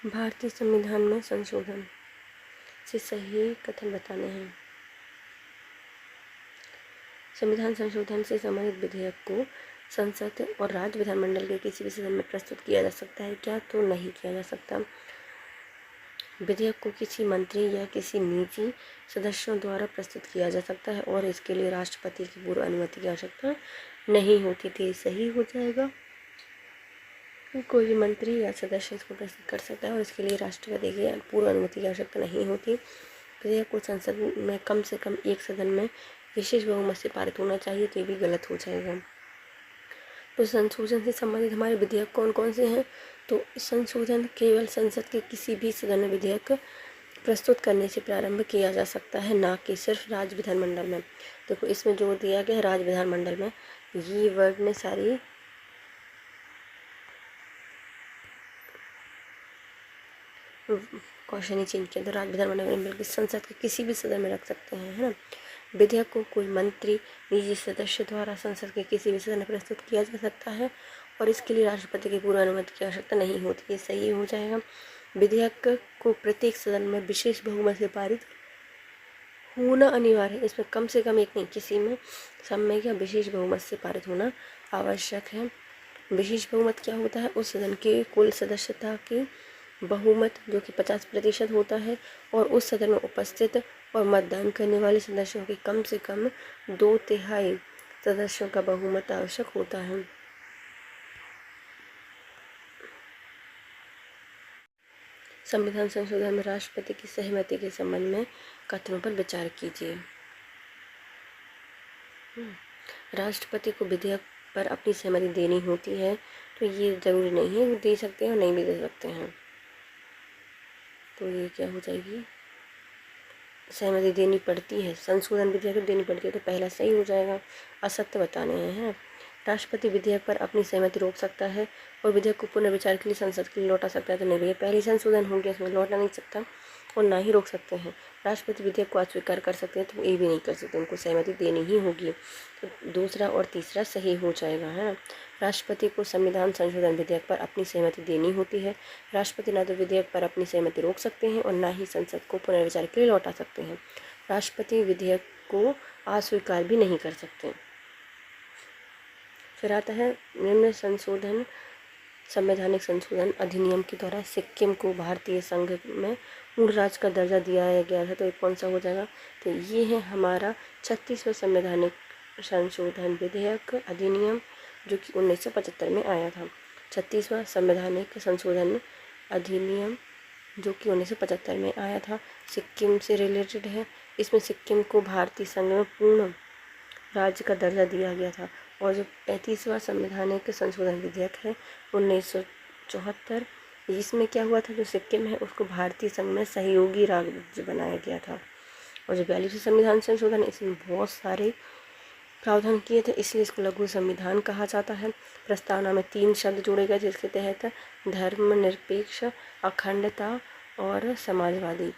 भारतीय संविधान में संशोधन से सही कथन बताने हैं। संविधान संशोधन से संबंधित विधेयक को संसद और राज्य विधानमंडल के किसी भी सदन में प्रस्तुत किया जा सकता है क्या? तो नहीं किया जा सकता। विधेयक को किसी मंत्री या किसी निजी सदस्यों द्वारा प्रस्तुत किया जा सकता है और इसके लिए राष्ट्रपति की पूर्व अनुमति की आवश्यकता नहीं होती थी। सही हो जाएगा। कोई मंत्री या सदस्य इसको प्रस्तुत कर सकता है और इसके लिए राष्ट्रपति की पूर्व अनुमति की आवश्यकता नहीं होती। विधेयक को संसद में कम से कम एक सदन में विशेष बहुमत से पारित होना चाहिए, तो ये भी गलत हो जाएगा। तो संशोधन से संबंधित हमारे विधेयक कौन कौन से हैं? तो संशोधन केवल संसद के किसी भी सदन में विधेयक प्रस्तुत करने से प्रारंभ किया जा सकता है, ना कि सिर्फ राज्य विधानमंडल में। देखो इसमें जो दिया गया है राज्य विधानमंडल में, ये वर्ड ने सारी क्वेश्चन ही चेंज किया। तो राज्य विधानमंडल में बल्कि संसद के किसी भी सदन में रख सकते हैं, है ना। विधेयक को कोई मंत्री निजी सदस्य द्वारा संसद के किसी भी सदन में प्रस्तुत किया जा सकता है और इसके लिए राष्ट्रपति की पूर्व अनुमति की आवश्यकता नहीं होती। ये सही हो जाएगा। विधेयक को प्रत्येक सदन में विशेष बहुमत से पारित होना अनिवार्य है। इसमें कम से कम एक नहीं, किसी में सब में क्या विशेष बहुमत से पारित होना आवश्यक है। विशेष बहुमत क्या होता है? उस सदन के कुल सदस्यता की बहुमत जो कि 50% होता है और उस सदन में उपस्थित और मतदान करने वाले सदस्यों की कम से कम 2/3 सदस्यों का बहुमत आवश्यक होता है। संविधान संशोधन में राष्ट्रपति की सहमति के संबंध में कथनों पर विचार कीजिए। राष्ट्रपति को विधेयक पर अपनी सहमति देनी होती है, तो ये जरूरी नहीं है, वो दे सकते हैं और नहीं भी दे सकते हैं। तो ये क्या हो जाएगी? सहमति देनी पड़ती है। संशोधन विधेयक देनी पड़ती है, तो पहला सही हो जाएगा। असत्य बताने हैं। राष्ट्रपति विधेयक पर अपनी सहमति रोक सकता है और विधेयक को पुनर्विचार के लिए संसद के लिए लौटा सकता है, तो नहीं भैया, पहले संशोधन हो गया, इसमें लौटा नहीं सकता और ना ही रोक सकते हैं। राष्ट्रपति विधेयक को अस्वीकार कर सकते हैं, तो ये भी नहीं कर सकते, उनको सहमति देनी ही होगी। तो दूसरा और तीसरा सही हो जाएगा, है ना। राष्ट्रपति को संविधान संशोधन विधेयक पर अपनी सहमति देनी होती है। राष्ट्रपति ना तो विधेयक पर अपनी सहमति रोक सकते हैं और ना ही संसद को पुनर्विचार के लिए लौटा सकते हैं। राष्ट्रपति विधेयक को अस्वीकार भी नहीं कर सकते। फिर आता है निम्न संशोधन संवैधानिक संशोधन अधिनियम के द्वारा सिक्किम को भारतीय संघ में मूल राज्य का दर्जा दिया गया था, तो ये कौन सा हो जाएगा? तो ये है हमारा 36वां संवैधानिक संशोधन विधेयक अधिनियम, जो कि 1975 में आया था। 36वां संवैधानिक संशोधन अधिनियम जो कि 1975 में आया था, सिक्किम से रिलेटेड है। इसमें सिक्किम को भारतीय संघ में पूर्ण राज्य का दर्जा दिया गया था। और जो 35वां संवैधानिक संशोधन विधेयक है 1974, इसमें क्या हुआ था, जो सिक्किम है उसको भारतीय संघ में सहयोगी राज्य बनाया गया था। और जो 42वां संविधान संशोधन, इसमें बहुत सारे प्रावधान किए थे, इसलिए इसको लघु संविधान कहा जाता है। प्रस्तावना में 3 शब्द जोड़े गए, जिसके तहत धर्मनिरपेक्ष, अखंडता और समाजवादी।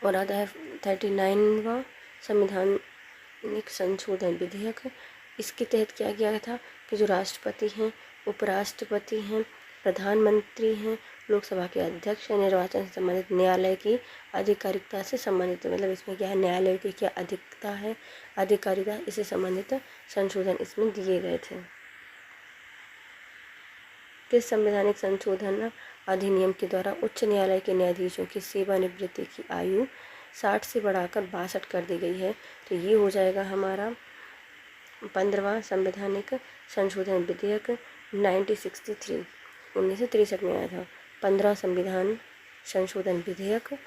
और आता है 39वां संवैधानिक संशोधन विधेयक। इसके तहत क्या किया था कि जो राष्ट्रपति हैं, उपराष्ट्रपति हैं, प्रधानमंत्री हैं, लोकसभा के अध्यक्ष हैं, निर्वाचन से संबंधित न्यायालय की आधिकारिकता से संबंधित, मतलब इसमें क्या है, न्यायालय की क्या अधिकता है, आधिकारिकता, इससे संबंधित संशोधन इसमें दिए गए थे। किस संवैधानिक संशोधन अधिनियम के द्वारा उच्च न्यायालय के न्यायाधीशों की सेवानिवृत्ति की आयु 60 से बढ़ाकर 62 कर दी गई है? तो ये हो जाएगा हमारा 15वां संवैधानिक संशोधन विधेयक 1963 में आया था। 15 संविधान संशोधन विधेयक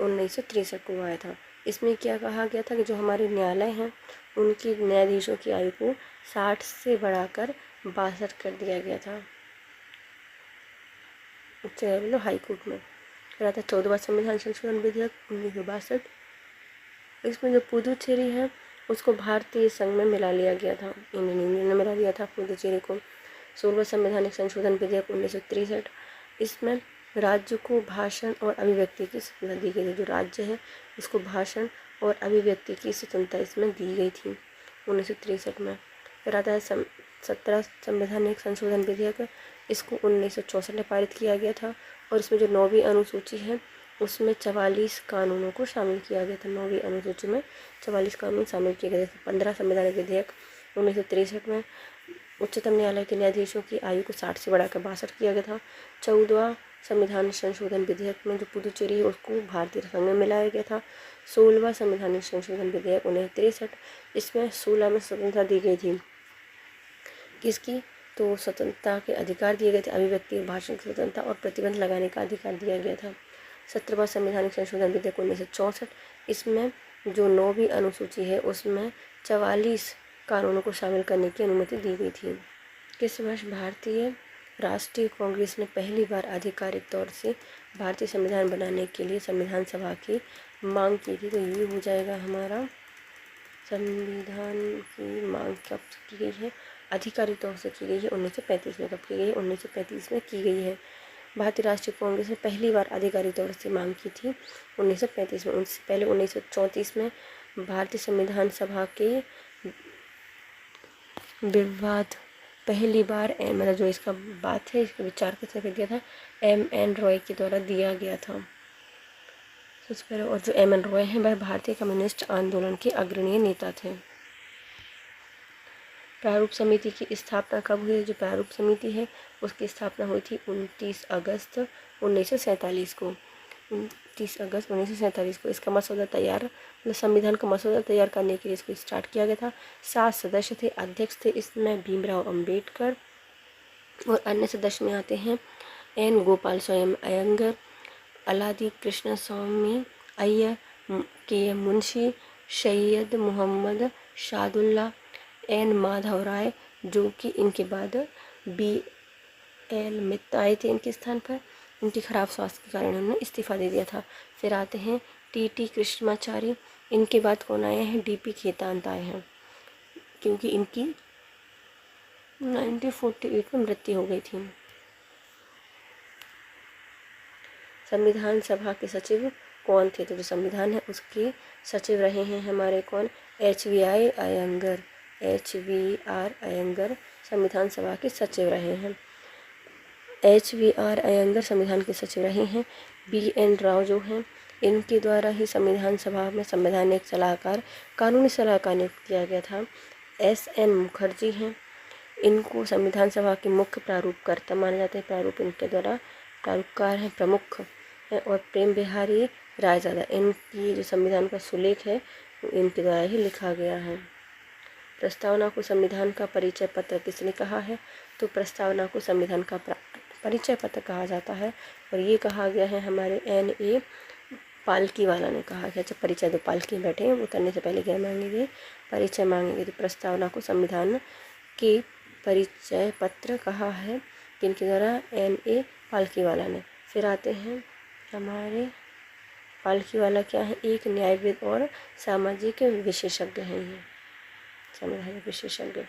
1963 को आया था। इसमें क्या कहा गया था कि जो हमारे न्यायालय हैं उनकी न्यायाधीशों की आयु को 60 से बढ़ाकर 62 कर दिया गया था, उच्च न्यायालय हाई कोर्ट में। फिर आता है 14वां संविधान संशोधन विधेयक 1962। इसमें जो पुदुचेरी है उसको भारतीय संघ में मिला लिया गया था, इंडियन यूनियन में मिला दिया था पुदुचेरी को। 16वां संवैधानिक संशोधन विधेयक 1963। इसमें राज्य को भाषण और अभिव्यक्ति की स्वतंत्रता दी गई थी। जो राज्य है इसको भाषण और अभिव्यक्ति की स्वतंत्रता इसमें दी गई थी 1963 में। फिर आता है 17वां संवैधानिक संशोधन विधेयक इसको 1964 में पारित किया गया था। और इसमें जो 9वीं अनुसूची है उसमें 44 कानूनों को शामिल किया गया था। 9वीं अनुसूची में 44 कानून शामिल किए गए थे। 15 संवैधानिक विधेयक 1963 में उच्चतम न्यायालय के न्यायाधीशों की आयु को 60 से बढ़ाकर 62 किया गया था। 14वां संविधान संशोधन विधेयक में जो पुदुचेरी है उसको भारतीय संघ में मिलाया गया था। 16वां संविधानिक संशोधन विधेयक 1963, इसमें 16 में स्वतंत्रता दी गई थी। किसकी? तो स्वतंत्रता के अधिकार दिए गए थे, अभिव्यक्ति भाषण की स्वतंत्रता और प्रतिबंध लगाने का अधिकार दिया गया था। 17वां संविधानिक संशोधन विधेयक 1964, इसमें जो 9वीं अनुसूची है उसमें 44 कानूनों को शामिल करने की अनुमति दी गई थी। किस वर्ष भारतीय राष्ट्रीय कांग्रेस ने पहली बार आधिकारिक तौर से भारतीय संविधान बनाने के लिए संविधान सभा की मांग की थी? तो ये हो जाएगा हमारा संविधान की मांग कब की गई है? आधिकारिक तौर से की गई है 1935 में। कब की गई है? 1935 में की गई है। भारतीय राष्ट्रीय कांग्रेस ने पहली बार आधिकारिक तौर से मांग की थी 1935 में। उनसे पहले 1934 में भारतीय संविधान सभा के विवाद पहली बार मतलब जो इसका बात है, इसका विचार किसने दिया था? M.N. रॉय के द्वारा दिया गया था सबसे पहले। और जो M.N. रॉय हैं वह भारतीय कम्युनिस्ट आंदोलन के अग्रणी नेता थे। प्रारूप समिति की स्थापना कब हुई? जो प्रारूप समिति है उसकी स्थापना हुई थी 29 अगस्त 1947 को। 29 अगस्त 1947 को इसका मसौदा तैयार, मतलब संविधान का मसौदा तैयार करने के लिए इसको स्टार्ट किया गया था। 7 सदस्य थे, अध्यक्ष थे इसमें भीमराव अंबेडकर, और अन्य सदस्य में आते हैं N. गोपाल स्वामी अयंगर, अलादी कृष्ण स्वामी अय्यर, K.M. मुंशी, सैयद मोहम्मद शादुल्ला, N. माधव राय, जो कि इनके बाद B.L. मित्तल आए थे इनके स्थान पर। इनकी खराब स्वास्थ्य के कारण उन्होंने इस्तीफा दे दिया था। फिर आते हैं T.T. कृष्णमाचारी, इनके बाद कौन आए हैं? D.P. खेतान आए हैं, क्योंकि इनकी 1948 में मृत्यु हो गई थी। संविधान सभा के सचिव कौन थे? तो जो संविधान है उसके सचिव रहे हैं हमारे कौन? HVI अयंगर। HVR अयंगर संविधान सभा के सचिव रहे हैं। HVR अयंगर संविधान के सचिव रहे हैं। BN राव जो हैं इनके द्वारा ही संविधान सभा में संवैधानिक सलाहकार, कानूनी सलाहकार नियुक्त किया गया था। SN मुखर्जी हैं, इनको संविधान सभा के मुख्य प्रारूपकर्ता माने जाते हैं। प्रारूप इनके द्वारा प्रारूपकार हैं, प्रमुख हैं। और प्रेम बिहारी रायजादा, इनकी जो संविधान का सुलेख है इनके द्वारा ही लिखा गया है। प्रस्तावना को संविधान का परिचय पत्र किसने कहा है? तो प्रस्तावना को संविधान का परिचय पत्र कहा जाता है, और ये कहा गया है हमारे N.A. पालकीवाला ने कहा गया। अच्छा, परिचय दो, पालकी बैठे हैं, उतरने से पहले क्या मांगेंगे? परिचय मांगेंगे। तो प्रस्तावना को संविधान के परिचय पत्र कहा है किनके द्वारा? N.A. पालकीवाला ने। फिर आते हैं हमारे पालकीवाला क्या है? एक न्यायविद और सामाजिक विशेषज्ञ हैं ये, संवैधानिक विशेषज्ञ।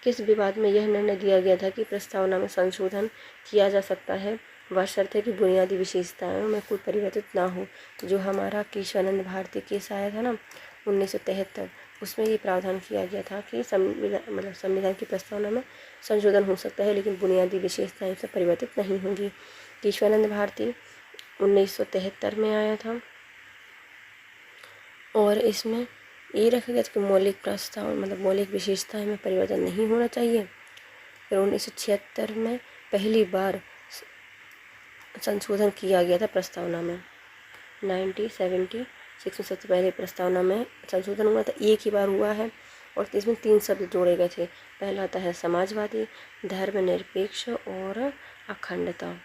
किस विवाद में यह निर्णय दिया गया था कि प्रस्तावना में संशोधन किया जा सकता है, बशर्ते कि बुनियादी विशेषताओं में कोई परिवर्तित ना हो? जो हमारा केशवानंद भारती केस आया था ना 1973, उसमें ये प्रावधान किया गया था कि संविधान की प्रस्तावना में संशोधन हो सकता है लेकिन बुनियादी विशेषताएं से परिवर्तित नहीं होंगी। केशवानंद भारती 1973 में आया था, और इसमें ये रखा गया था कि मौलिक प्रस्ताव मौलिक विशेषताएं में परिवर्तन नहीं होना चाहिए। फिर 1976 में पहली बार संशोधन किया गया था प्रस्तावना में। 1976 में सबसे पहले प्रस्तावना में संशोधन हुआ था, एक ही बार हुआ है, और इसमें 3 शब्द जोड़े गए थे। पहला आता है समाजवादी, धर्मनिरपेक्ष और अखंडता।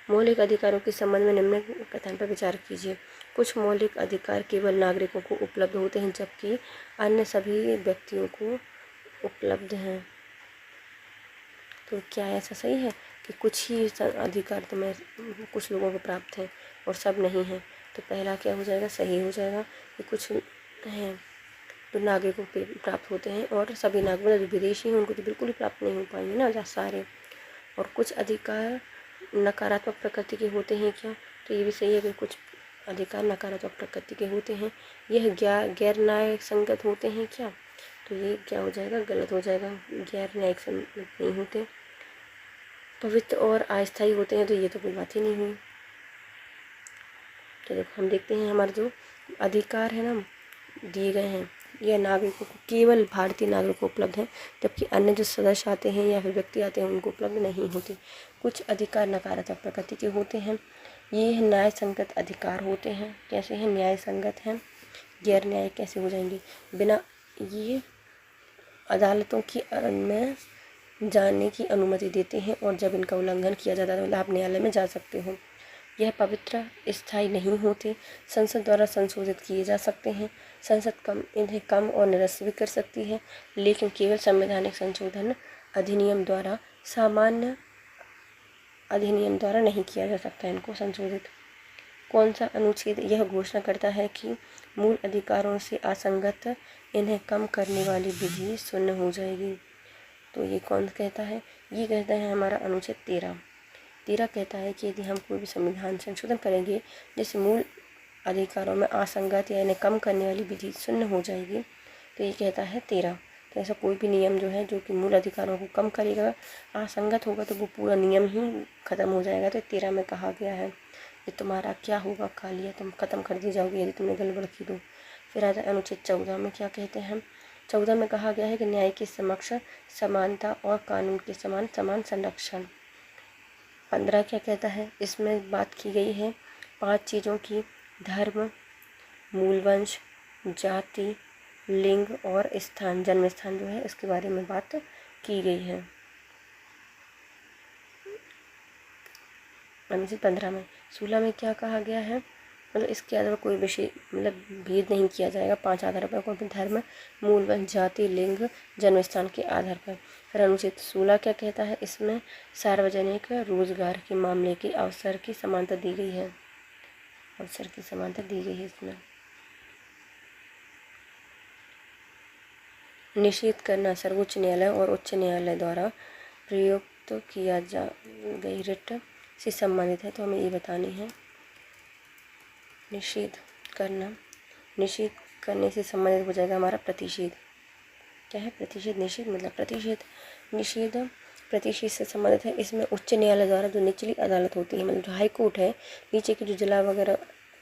मौलिक अधिकारों के संबंध में निम्न कथन पर विचार कीजिए। कुछ मौलिक अधिकार केवल नागरिकों को उपलब्ध होते हैं जबकि अन्य सभी व्यक्तियों को उपलब्ध हैं। तो क्या ऐसा सही है कि कुछ ही अधिकार तो में कुछ लोगों को प्राप्त हैं और सब नहीं हैं? तो पहला क्या हो जाएगा? सही हो जाएगा कि कुछ हैं तो नागरिकों को प्राप्त होते हैं, और सभी नागरिक जो विदेशी हैं उनको तो बिल्कुल ही प्राप्त नहीं हो पाएंगे ना सारे। और कुछ अधिकार नकारात्मक प्रकृति के होते हैं क्या? तो ये भी सही है कि कुछ अधिकार नकारात्मक प्रकृति के होते हैं। यह गैर न्याय संगत होते हैं क्या? तो ये क्या हो जाएगा, गलत हो जाएगा, गैर न्यायिक सम्मत नहीं होते। पवित्र और अस्थायी होते हैं, तो ये तो कोई बात ही नहीं हुई। तो देखो हम देखते हैं हमारे जो अधिकार है ना दिए गए हैं, यह नागरिकों को, केवल भारतीय नागरिकों को उपलब्ध है, जबकि अन्य जो सदस्य आते हैं या फिर व्यक्ति आते हैं उनको उपलब्ध नहीं होती। कुछ अधिकार नकारात्मक प्रकृति के होते हैं, ये न्याय संगत अधिकार होते हैं। कैसे हैं, न्याय संगत हैं। गैर न्याय कैसे हो जाएंगे, बिना ये अदालतों की में जाने की अनुमति देते हैं, और जब इनका उल्लंघन किया जाता है मतलब आप न्यायालय में जा सकते हो। यह पवित्र, स्थायी नहीं होते, संसद द्वारा संशोधित किए जा सकते हैं। संसद इन्हें कम और निरस्त भी कर सकती है, लेकिन केवल संवैधानिक संशोधन अधिनियम द्वारा, सामान्य अधिनियम द्वारा नहीं किया जा सकता इनको संशोधित। कौन सा अनुच्छेद यह घोषणा करता है कि मूल अधिकारों से असंगत इन्हें कम करने वाली विधि शून्य हो जाएगी? तो ये कौन कहता है, ये कहता है हमारा अनुच्छेद 13 कहता है कि यदि हम कोई भी संविधान संशोधन करेंगे जिससे मूल अधिकारों में असंगत या इन्हें कम करने वाली विधि शून्य हो जाएगी, तो ये कहता है 13। तो ऐसा कोई भी नियम जो है जो कि मूल अधिकारों को कम करेगा, असंगत होगा, तो वो पूरा नियम ही खत्म हो जाएगा। तो 13 में कहा गया है कि तुम्हारा क्या होगा, खा लिया तुम खत्म कर दी जाओगी यदि तुमने गड़बड़ की तो। फिर आता है अनुच्छेद 14 में क्या कहते हैं, 14 में कहा गया है कि न्याय के समक्ष समानता और कानून के समान संरक्षण। 15 क्या कहता है, इसमें बात की गई है 5 चीज़ों की, धर्म, मूलवंश, जाति, लिंग और स्थान, जन्म स्थान जो है इसके बारे में बात की गई है। अनुच्छेद 15 में 16 में क्या कहा गया है, मतलब इसके आधार पर कोई विषय मतलब भेद नहीं किया जाएगा 5 आधार पर, कोई भी धर्म, मूलवंश, जाति, लिंग, जन्म स्थान के आधार पर। फिर अनुच्छेद 16 क्या कहता है, इसमें सार्वजनिक रोजगार के मामले के अवसर की समानता दी गई है, अवसर की समानता दी गई है इसमें। निषेध करना सर्वोच्च न्यायालय और उच्च न्यायालय द्वारा प्रयुक्त किया जा गई रिट से संबंधित है, तो हमें ये बतानी है। निषेध करना, निषेध करने से संबंधित हो जाएगा हमारा प्रतिषेध। क्या है प्रतिषेध, निषेध मतलब प्रतिषेध। निषेध प्रतिषेध से संबंधित है, इसमें उच्च न्यायालय द्वारा जो निचली अदालत होती है, मतलब जो हाई कोर्ट है, नीचे की जो जिला वगैरह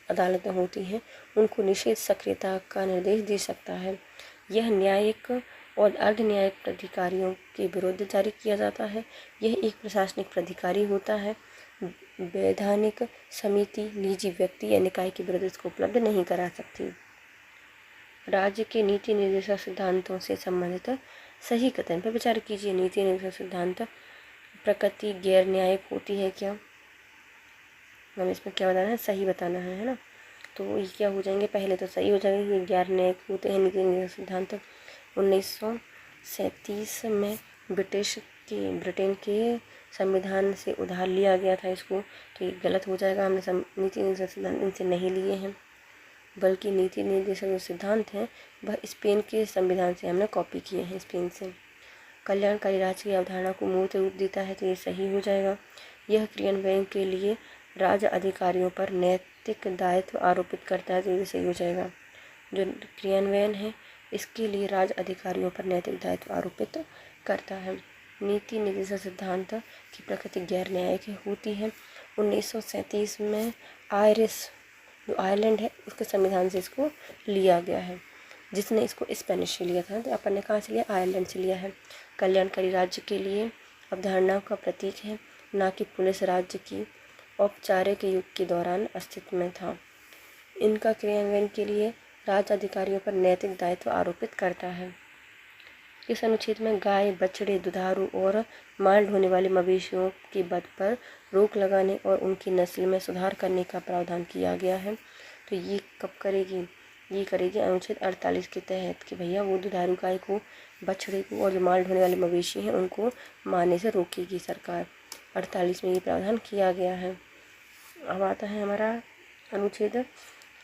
अदालतें होती हैं, उनको निषेध सक्रियता का निर्देश दे सकता है। यह न्यायिक और अर्ध न्यायिक प्राधिकारियों के विरुद्ध जारी किया जाता है। यह एक प्रशासनिक प्राधिकारी होता है। वैधानिक समिति निजी व्यक्ति या निकाय के विरुद्ध इसको उपलब्ध नहीं करा सकती। राज्य के नीति निर्देशक सिद्धांतों से संबंधित सही कथन पर विचार कीजिए। नीति निर्देशक सिद्धांत प्रकृति गैर न्यायिक होती है क्या, हम इसमें क्या बताना है, सही बताना है ना। तो ये क्या हो जाएंगे, पहले तो सही हो जाएंगे, ये गैर न्यायिक होते हैं नीति निर्देशक सिद्धांत। 1937 में ब्रिटेन के संविधान से उधार लिया गया था इसको, तो ये गलत हो जाएगा, हमने नीति निर्देशक सिद्धांत इनसे नहीं लिए हैं, बल्कि नीति निर्देशक जो सिद्धांत हैं वह स्पेन के संविधान से हमने कॉपी किए हैं, स्पेन से। कल्याणकारी राज्य की अवधारणा को मूर्त रूप देता है, तो ये सही हो जाएगा। यह क्रियान्वयन के लिए राज्य अधिकारियों पर नैतिक दायित्व आरोपित करता है, तो ये सही हो जाएगा। जो क्रियान्वयन है इसके लिए राज्य अधिकारियों पर नैतिक दायित्व आरोपित करता है। नीति निर्देशक सिद्धांत की प्रकृति गैर न्यायिक होती है। 1937 में जो आयरलैंड है उसके संविधान से इसको लिया गया है, जिसने इसको स्पेनिश से लिया था, तो अपन ने कहाँ से लिया, आयरलैंड से लिया है। कल्याणकारी राज्य के लिए अवधारणा का प्रतीक है, ना कि पुलिस राज्य की औपचारिक युग के दौरान अस्तित्व में था। इनका क्रियान्वयन के लिए राज्य अधिकारियों पर नैतिक दायित्व आरोपित करता है। इस अनुच्छेद में गाय, बछड़े, दुधारू और माल ढोने वाले मवेशियों के वध पर रोक लगाने और उनकी नस्ल में सुधार करने का प्रावधान किया गया है। तो ये कब करेगी, ये करेगी अनुच्छेद 48 के तहत कि भैया वो दुधारू गाय को, बछड़े को और जो माल ढोने वाले मवेशी हैं उनको मारने से रोकेगी सरकार। 48 में ये प्रावधान किया गया है। अब आता है हमारा अनुच्छेद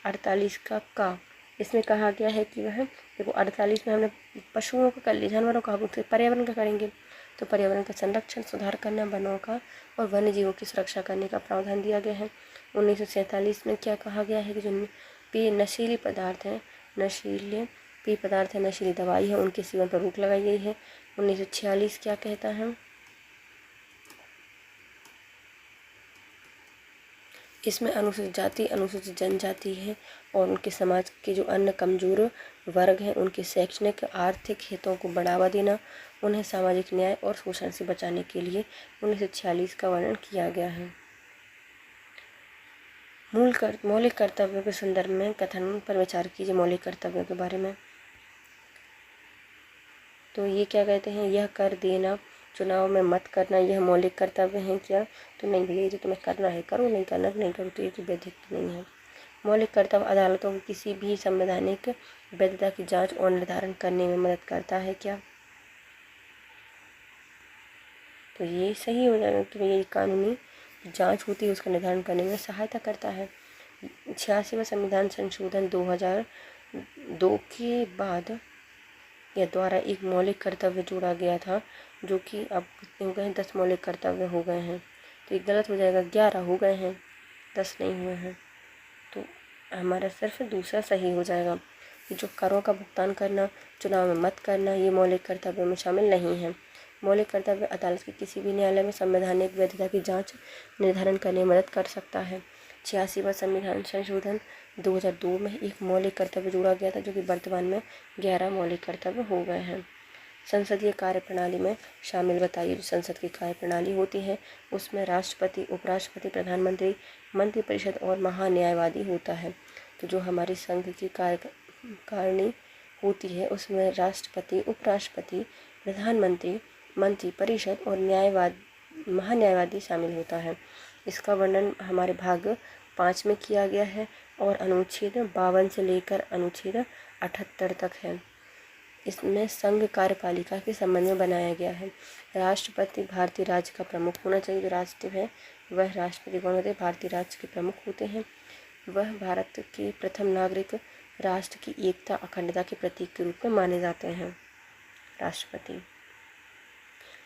48 का इसमें कहा गया है कि वह देखो 48 में हमने पशुओं का कर लिया, जानवरों का, पर्यावरण का करेंगे, तो पर्यावरण का संरक्षण, सुधार करना, वनों का और वन्य जीवों की सुरक्षा करने का प्रावधान दिया गया है। 1947 में क्या कहा गया है कि जो नशीली पदार्थ हैं, नशीले पेय पदार्थ है, नशीली दवाई है, उनके सेवन पर रोक लगाई गई है। 1946 क्या कहता है? इसमें अनुसूचित जाति, अनुसूचित जनजाति है और उनके समाज के जो अन्य कमजोर वर्ग हैं उनके शैक्षणिक आर्थिक हितों को बढ़ावा देना, उन्हें सामाजिक न्याय और शोषण से बचाने के लिए 1946 का वर्णन किया गया है। मौलिक कर्तव्यों के संदर्भ में कथन पर विचार कीजिए। मौलिक कर्तव्यों के बारे में तो ये क्या कहते हैं? यह कर देना, चुनाव में मत करना, यह मौलिक कर्तव्य हैं क्या? तो नहीं भैया, ये जो तुम्हें करना है करो, नहीं करना नहीं करो, तो ये तो वैधिक नहीं है। मौलिक कर्तव्य अदालतों को किसी भी संवैधानिक वैधता की जांच और निर्धारण करने में मदद करता है क्या? तो ये सही हो जाएगा कि भैया ये कानूनी जांच होती है उसका निर्धारण करने में सहायता करता है। 86वां संविधान संशोधन 2002 के बाद या द्वारा एक मौलिक कर्तव्य जोड़ा गया था, जो कि अब कितने हो गए हैं? 10 मौलिक कर्तव्य हो गए हैं। तो ये गलत हो जाएगा, 11 हो गए हैं, 10 नहीं हुए हैं। तो हमारा सिर्फ दूसरा सही हो जाएगा। ये जो करों का भुगतान करना, चुनाव में मत करना, ये मौलिक कर्तव्य में शामिल नहीं है। मौलिक कर्तव्य अदालत के किसी भी न्यायालय में संवैधानिक वैधता की जांच निर्धारण करने में मदद कर सकता है। 86वां संविधान संशोधन 2002 में एक मौलिक कर्तव्य जोड़ा गया था, जो कि वर्तमान में 11 मौलिक कर्तव्य हो गए हैं। संसदीय कार्यप्रणाली में शामिल बताइए। जो संसद की कार्यप्रणाली होती है उसमें राष्ट्रपति, उपराष्ट्रपति, प्रधानमंत्री, मंत्रिपरिषद और महान्यायवादी होता है। तो जो हमारी संघ की कार्यकारिणी होती है उसमें राष्ट्रपति, उपराष्ट्रपति, प्रधानमंत्री, मंत्रिपरिषद और महान्यायवादी शामिल होता है। इसका वर्णन हमारे भाग 5 में किया गया है और अनुच्छेद 52 से लेकर अनुच्छेद 78 तक है। इसमें संघ कार्यपालिका के संबंध में बनाया गया है। राष्ट्रपति भारतीय राज्य का प्रमुख होना चाहिए। जो राष्ट्रपति है वह राष्ट्रपति कौन होते हैं? भारतीय राज्य के प्रमुख होते हैं। वह भारत के प्रथम नागरिक, राष्ट्र की एकता अखंडता के प्रतीक के रूप में माने जाते हैं राष्ट्रपति।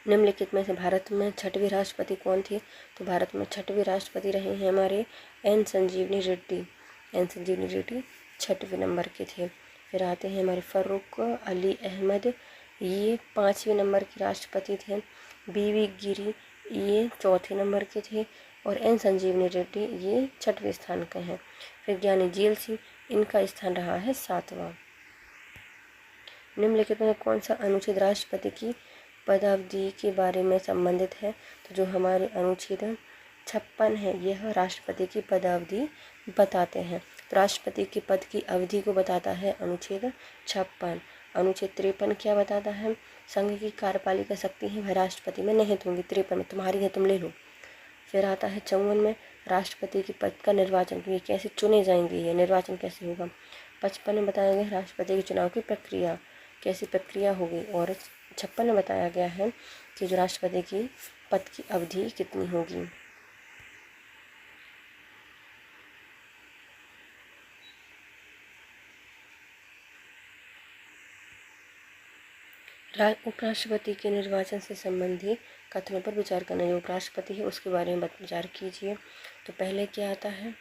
निम्नलिखित में से भारत में 6वें राष्ट्रपति कौन थे? तो भारत में 6वें राष्ट्रपति रहे हैं हमारे एन संजीवनी रेड्डी। एन संजीवनी रेड्डी 6वें नंबर के थे। फिर आते हैं हमारे फ़ारूक अली अहमद, ये 5वें नंबर के राष्ट्रपति थे। बीवी गिरी ये 4थे नंबर के थे और एन संजीवनी रेड्डी ये 6वें स्थान के हैं। फिर ज्ञानी जेल सिंह, इनका स्थान रहा है 7वां। निम्नलिखित में कौन सा अनुच्छेद राष्ट्रपति की पदावधि के बारे में संबंधित है? तो जो हमारे अनुच्छेद 56 है यह राष्ट्रपति की पदावधि बताते हैं। तो राष्ट्रपति के पद की अवधि को बताता है अनुच्छेद 56। अनुच्छेद 53 क्या बताता है? संघ की कार्यपालिका शक्ति है वह राष्ट्रपति में निहित होंगी। 53 में तुम्हारी है, तुम ले लो। फिर आता है 54 में राष्ट्रपति के पद का निर्वाचन, ये कैसे चुने जाएंगे, ये निर्वाचन कैसे होगा। 55 में बताया गया राष्ट्रपति के चुनाव की प्रक्रिया, कैसी प्रक्रिया होगी। और 56 में बताया गया है कि जो राष्ट्रपति की पद की अवधि कितनी होगी। उपराष्ट्रपति के निर्वाचन से संबंधित कथनों पर विचार करना। जो उपराष्ट्रपति है उसके बारे में विचार कीजिए। तो पहले क्या आता है?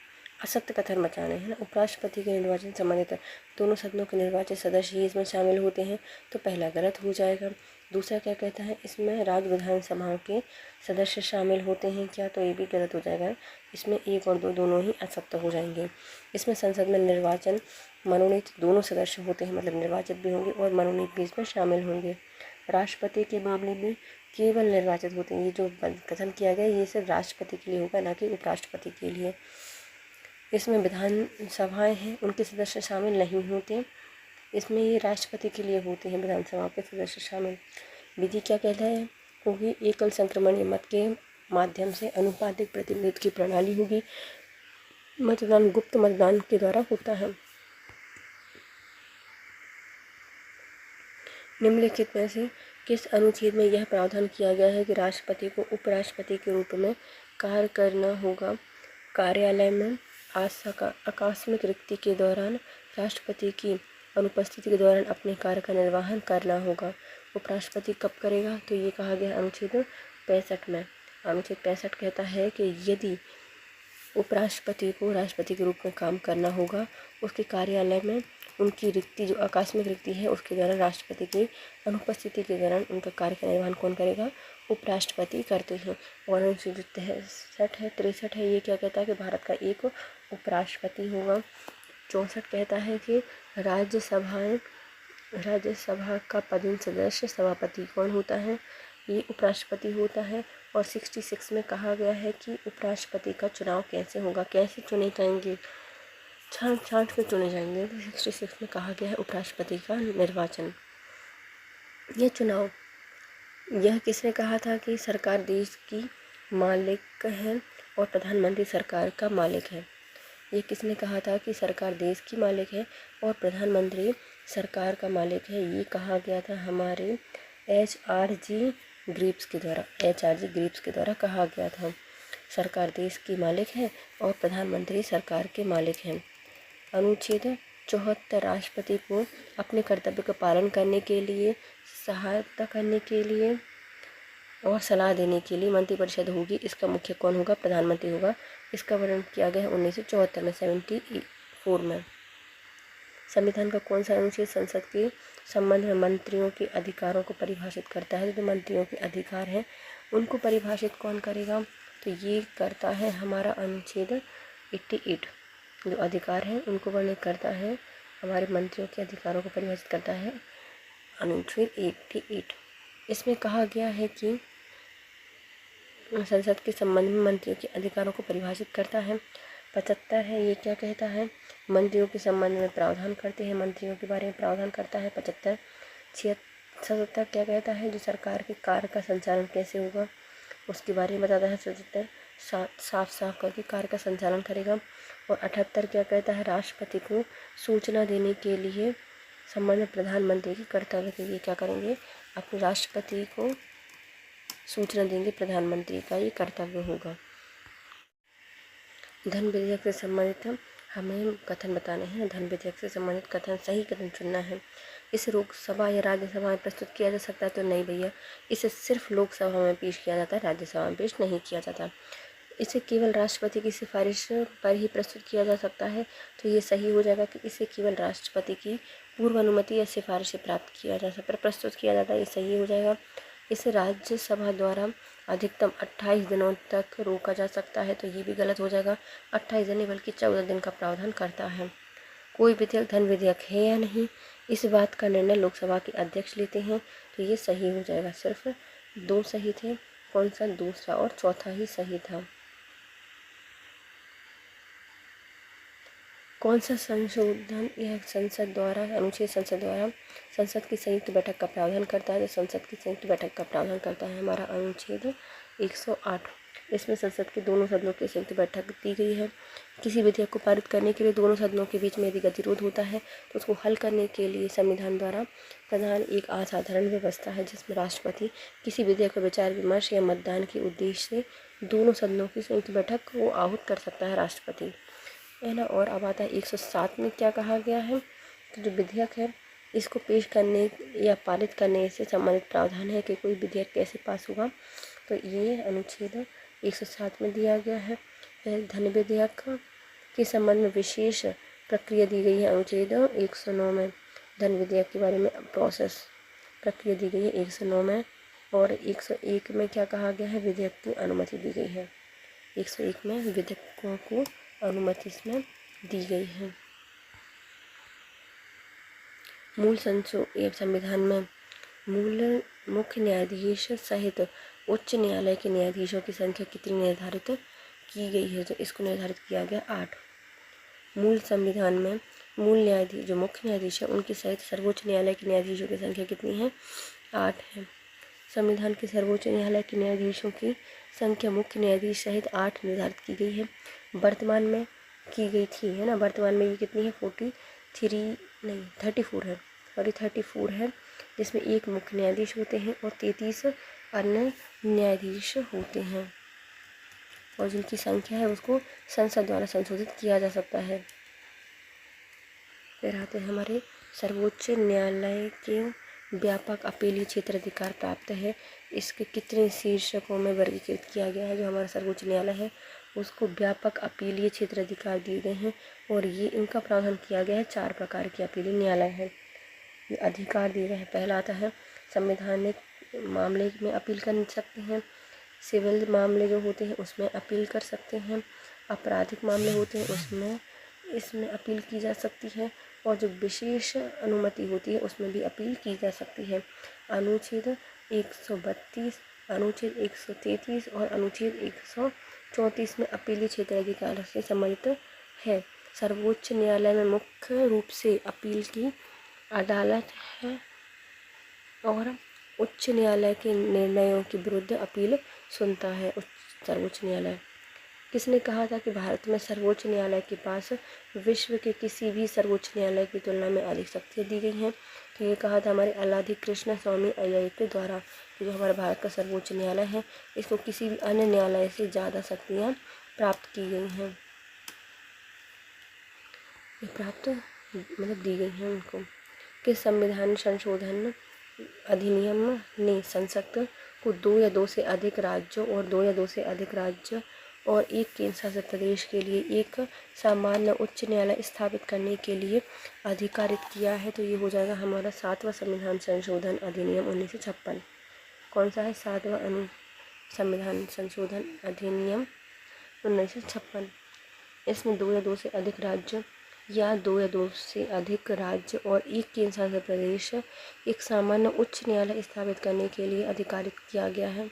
असत्य कथन बचाने हैं ना। उपराष्ट्रपति के निर्वाचन संबंधित दोनों सदनों के निर्वाचित सदस्य ही इसमें शामिल होते हैं, तो पहला गलत हो जाएगा। दूसरा क्या कहता है? इसमें राज्य विधानसभाओं के सदस्य शामिल होते हैं क्या? तो ये भी गलत हो जाएगा। इसमें 1 और 2 दोनों ही असत्य हो जाएंगे। इसमें संसद में निर्वाचन मनोनीत दोनों सदस्य होते हैं, मतलब निर्वाचित भी होंगे और मनोनीत भी इसमें शामिल होंगे। राष्ट्रपति के मामले में केवल निर्वाचित होते हैं। ये जो कथन किया गया ये सिर्फ राष्ट्रपति के लिए होगा, ना कि उपराष्ट्रपति के लिए। इसमें विधानसभाएं हैं उनके सदस्य शामिल नहीं होते, इसमें ये राष्ट्रपति के लिए होते हैं विधानसभा के सदस्य शामिल। विधि क्या कहता है? होगी एकल संक्रमणीय मत के माध्यम से अनुपातिक प्रतिनिधित्व की प्रणाली होगी। मतदान गुप्त मतदान के द्वारा होता है। निम्नलिखित में से किस अनुच्छेद में यह प्रावधान किया गया है कि राष्ट्रपति को उपराष्ट्रपति के रूप में कार्य करना होगा? कार्यालय में आकस्मिक रिक्ति के दौरान राष्ट्रपति की अनुपस्थिति के दौरान अपने कार्य का निर्वहन करना होगा। उपराष्ट्रपति कब करेगा? तो ये कहा गया अनुच्छेद 65 में। अनुच्छेद 65 कहता है कि यदि उपराष्ट्रपति को राष्ट्रपति के रूप में काम करना होगा, उसके कार्यालय में उनकी रिक्ति जो आकस्मिक रिक्ति है उसके दौरान राष्ट्रपति की अनुपस्थिति के दौरान उनका कार्य का निर्वहन कौन करेगा? उपराष्ट्रपति करते हैं। और अनुच्छेद जो 63 है ये क्या कहता है कि भारत का एक उपराष्ट्रपति होगा। 64 कहता है कि राज्यसभा का पदेन सदस्य सभापति कौन होता है? ये उपराष्ट्रपति होता है। और 66 में कहा गया है कि उपराष्ट्रपति का चुनाव कैसे होगा, कैसे चुने जाएंगे? छांट के चुने जाएंगे। तो 66 में कहा गया है उपराष्ट्रपति का निर्वाचन, यह चुनाव। यह किसने कहा था कि सरकार देश की मालिक है और प्रधानमंत्री सरकार का मालिक है? ये किसने कहा था कि सरकार देश की मालिक है और प्रधानमंत्री सरकार का मालिक है? ये कहा गया था हमारे HRG ग्रीव्स के द्वारा कहा गया था। सरकार देश की मालिक है और प्रधानमंत्री सरकार के मालिक हैं। अनुच्छेद 74 राष्ट्रपति को अपने कर्तव्य का पालन करने के लिए, सहायता करने के लिए और सलाह देने के लिए मंत्रिपरिषद होगी। इसका मुख्य कौन होगा? प्रधानमंत्री होगा। इसका वर्णन किया गया है 1974 में 74 में। संविधान का कौन सा अनुच्छेद संसद के संबंध में मंत्रियों के अधिकारों को परिभाषित करता है? जो मंत्रियों के अधिकार हैं उनको परिभाषित कौन करेगा? तो ये करता है हमारा अनुच्छेद 88। जो अधिकार हैं उनको वर्णित करता है, हमारे मंत्रियों के अधिकारों को परिभाषित करता है अनुच्छेद 88। इसमें कहा गया है कि संसद के संबंध में मंत्रियों के अधिकारों को परिभाषित करता है। 75 है, ये क्या कहता है? मंत्रियों के संबंध में प्रावधान करते हैं, मंत्रियों के बारे में प्रावधान करता है 75। 77 क्या कहता है? जो सरकार के कार्य का संचालन कैसे होगा उसके बारे में बताता है 77। साफ करके कार्य का संचालन करेगा। और 78 क्या कहता है? राष्ट्रपति को सूचना देने के लिए संबंधित प्रधानमंत्री की कर्तव्य के लिए क्या करेंगे? अपने राष्ट्रपति को सूचना देंगे, प्रधानमंत्री का ये कर्तव्य होगा। धन विधेयक से संबंधित हमें कथन बताने हैं। धन विधेयक से संबंधित कथन, सही कथन चुनना है। इसे लोकसभा या राज्यसभा में प्रस्तुत किया जा सकता है? तो नहीं भैया, इसे सिर्फ लोकसभा में पेश किया जाता है, राज्यसभा में पेश नहीं किया जाता। इसे केवल राष्ट्रपति की सिफारिश पर ही प्रस्तुत किया जा सकता है। तो ये सही हो जाएगा कि इसे केवल राष्ट्रपति की पूर्व अनुमति या सिफारिश से प्राप्त किया जा सकता है, प्रस्तुत किया जाता है, ये सही हो जाएगा। इसे राज्यसभा द्वारा अधिकतम 28 दिनों तक रोका जा सकता है, तो ये भी गलत हो जाएगा। 28 दिन नहीं बल्कि 14 दिन का प्रावधान करता है। कोई विधेयक धन विधेयक है या नहीं, इस बात का निर्णय लोकसभा के अध्यक्ष लेते हैं, तो ये सही हो जाएगा। सिर्फ 2 सही थे, कौन सा? दूसरा और चौथा ही सही था। कौन सा संशोधन यह संसद द्वारा अनुच्छेद संसद की संयुक्त बैठक का प्रावधान करता है? तो संसद की संयुक्त बैठक का प्रावधान करता है हमारा अनुच्छेद 108। इसमें संसद के दोनों सदनों की संयुक्त बैठक दी गई है। किसी विधेयक को पारित करने के लिए दोनों सदनों के बीच में यदि गतिरोध होता है तो उसको हल करने के लिए संविधान द्वारा प्रधान एक असाधारण व्यवस्था है, जिसमें राष्ट्रपति किसी विधेयक पर विचार विमर्श या मतदान के उद्देश्य से दोनों सदनों की संयुक्त बैठक को आहूत कर सकता है राष्ट्रपति, है ना। और अब आता है 107 में क्या कहा गया है? तो जो विधेयक है इसको पेश करने या पारित करने से संबंधित प्रावधान है कि कोई विधेयक कैसे पास होगा, तो ये अनुच्छेद 107 में दिया गया है। धन विधेयक के संबंध में विशेष प्रक्रिया दी गई है अनुच्छेद 109 में। धन विधेयक के बारे में प्रोसेस प्रक्रिया दी गई है 109 में। और 101 में क्या कहा गया है? विधेयक की अनुमति दी गई है। 101 में विधेयकों को अनुमति इसमें दी गई है। मूल संविधान में मूल मुख्य न्यायाधीश सहित उच्च न्यायालय के न्यायाधीशों की संख्या कितनी निर्धारित की गई है? जो इसको निर्धारित किया गया 8। मूल संविधान में मूल न्यायाधीश जो मुख्य न्यायाधीश है उनकी सहित सर्वोच्च न्यायालय के न्यायाधीशों की संख्या कितनी है? 8 है। संविधान के सर्वोच्च न्यायालय के न्यायाधीशों की संख्या मुख्य न्यायाधीश सहित 8 निर्धारित की गई है। वर्तमान में की गई थी, है ना। वर्तमान में ये कितनी है? 34 है, जिसमें एक मुख्य न्यायाधीश होते हैं और 33 अन्य न्यायाधीश होते हैं, और जिनकी संख्या है उसको संसद द्वारा संशोधित किया जा सकता है। फिर आते हैं हमारे सर्वोच्च न्यायालय के व्यापक अपीलीय क्षेत्राधिकार प्राप्त है। इसके कितने शीर्षकों में वर्गीकृत किया गया है? जो हमारा सर्वोच्च न्यायालय है उसको व्यापक अपीलीय क्षेत्राधिकार दिए गए हैं और ये इनका प्रावधान किया गया है। 4 प्रकार के अपीलीय न्यायालय है, ये अधिकार दिए गए हैं। पहला आता है संवैधानिक मामले में अपील कर सकते हैं, सिविल मामले जो होते हैं उसमें अपील कर सकते हैं, आपराधिक मामले होते हैं उसमें इसमें अपील की जा सकती है और जो विशेष अनुमति होती है उसमें भी अपील की जा सकती है। अनुच्छेद 132, अनुच्छेद 133 और अनुच्छेद 134 में अपीलीय क्षेत्राधिकार से संबंधित है। सर्वोच्च न्यायालय में मुख्य रूप से अपील की अदालत है और उच्च न्यायालय के निर्णयों के विरुद्ध अपील सुनता है सर्वोच्च न्यायालय। किसने कहा था कि भारत में सर्वोच्च न्यायालय के पास विश्व के किसी भी सर्वोच्च न्यायालय की तुलना में अधिक शक्तियाँ दी गई हैं? तो ये कहा था हमारे अल्लादी कृष्ण स्वामी अय्यर के द्वारा। जो हमारा भारत का सर्वोच्च न्यायालय है इसको किसी भी अन्य न्यायालय से ज़्यादा शक्तियाँ प्राप्त की गई हैं, ये प्राप्त मतलब दी गई हैं उनको। कि संविधान संशोधन अधिनियम ने संसद को 2 या 2 से अधिक राज्यों और 2 या 2 से अधिक राज्य और एक केंद्र शासित प्रदेश के लिए एक सामान्य उच्च न्यायालय स्थापित करने के लिए अधिकारित किया है। तो ये हो जाएगा हमारा 7वां संविधान संशोधन अधिनियम 1956। कौन सा है? 7वां संविधान संशोधन अधिनियम 1956। इसमें 2 या 2 से अधिक राज्य या 2 या 2 से अधिक राज्य और एक केंद्र शासित प्रदेश एक सामान्य उच्च न्यायालय स्थापित करने के लिए अधिकारित किया गया है।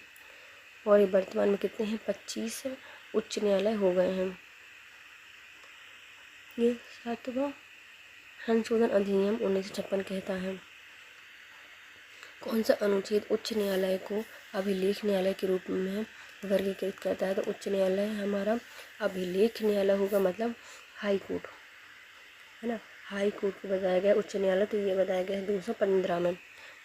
और ये वर्तमान में कितने हैं? 25 उच्च न्यायालय हो गए हैं। ये 7वां संशोधन अधिनियम 1956 कहता है। कौन सा अनुच्छेद उच्च न्यायालय को अभिलेख न्यायालय के रूप में वर्गीकृत करता है? तो उच्च न्यायालय हमारा अभिलेख न्यायालय होगा, मतलब हाई कोर्ट है ना। हाई कोर्ट को बताया गया उच्च न्यायालय, तो ये बताया गया है 215 में।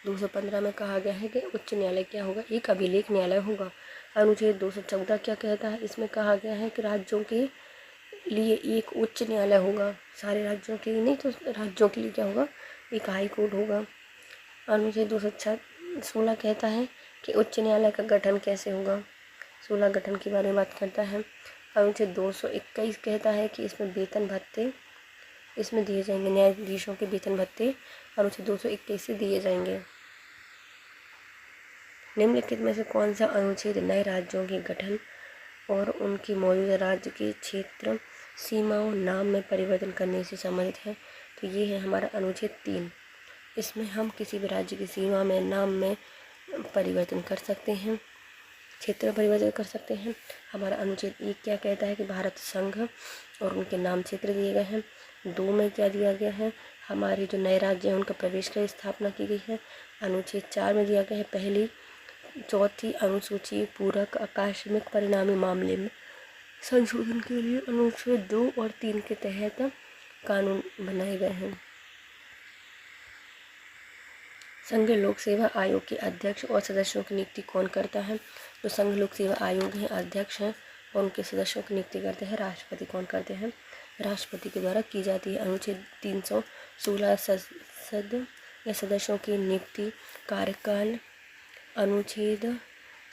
215 में कहा गया है कि उच्च न्यायालय क्या होगा? एक अभिलेख न्यायालय होगा। अनुच्छेद 214 क्या कहता है? इसमें कहा गया है कि राज्यों के लिए एक उच्च न्यायालय होगा, सारे राज्यों के लिए नहीं, तो राज्यों के लिए क्या होगा? एक हाई कोर्ट होगा। अनुच्छेद 216 कहता है कि उच्च न्यायालय का गठन कैसे होगा? 16 गठन के बारे में बात करता है। अनुच्छेद 221 कहता है कि इसमें वेतन भत्ते इसमें दिए जाएंगे, न्यायाधीशों के वेतन भत्ते अनुच्छेद 221 से दिए जाएंगे। निम्नलिखित में से कौन सा अनुच्छेद नए राज्यों के गठन और उनकी मौजूदा राज्य के क्षेत्र सीमाओं नाम में परिवर्तन करने से संबंधित है? तो ये है हमारा अनुच्छेद 3। इसमें हम किसी भी राज्य की सीमा में नाम में परिवर्तन कर सकते हैं, क्षेत्र परिवर्तन कर सकते हैं। हमारा अनुच्छेद 1 क्या कहता है कि भारत संघ और उनके नाम क्षेत्र दिए गए हैं। 2 में क्या दिया गया है? हमारे जो नए राज्य हैं उनका प्रवेश की स्थापना की गई है। अनुच्छेद 4 में दिया गया है पहली 4थी अनुसूची पूरक आकस्मिक परिणामी मामले में संशोधन के लिए अनुच्छेद 2 और 3 के तहत कानून बनाए गए हैं। संघ लोक सेवा आयोग के अध्यक्ष और सदस्यों की नियुक्ति कौन करता है? जो संघ लोक सेवा आयोग हैं अध्यक्ष हैं और उनके सदस्यों की नियुक्ति करते हैं राष्ट्रपति। कौन करते हैं? राष्ट्रपति के द्वारा की जाती है। अनुच्छेद 316 संसद या सदस्यों की नियुक्ति कार्यकाल। अनुच्छेद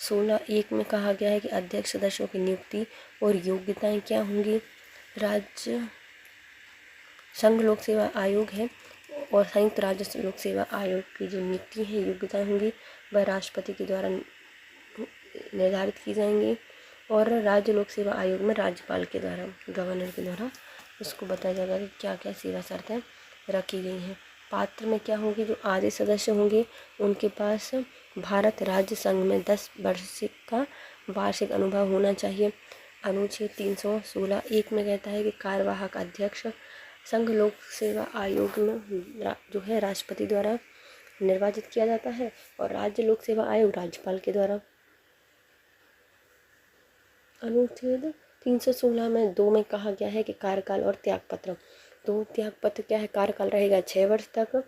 16(1) में कहा गया है कि अध्यक्ष सदस्यों की नियुक्ति और योग्यताएं क्या होंगी? राज्य संघ लोक सेवा आयोग है और संयुक्त राज्य लोक सेवा आयोग की जो नियुक्ति है योग्यताएं होंगी वह राष्ट्रपति के द्वारा निर्धारित की जाएंगी और राज्य लोक सेवा आयोग में राज्यपाल के द्वारा, गवर्नर के द्वारा उसको बताया जाएगा कि क्या क्या सेवा शर्तें रखी गई हैं। पात्र में क्या होंगे? जो आधे सदस्य होंगे उनके पास भारत राज्य संघ में 10 वर्ष का वार्षिक अनुभव होना चाहिए। अनुच्छेद 316(1) में कहता है कि कार्यवाहक अध्यक्ष संघ लोक सेवा आयोग में जो है राष्ट्रपति द्वारा निर्वाचित किया जाता है और राज्य लोक सेवा आयोग राज्यपाल के द्वारा। अनुच्छेद 316 में 2 में कहा गया है कि कार्यकाल और त्यागपत्र। तो त्यागपत्र क्या है? कार्यकाल रहेगा 6 वर्ष तक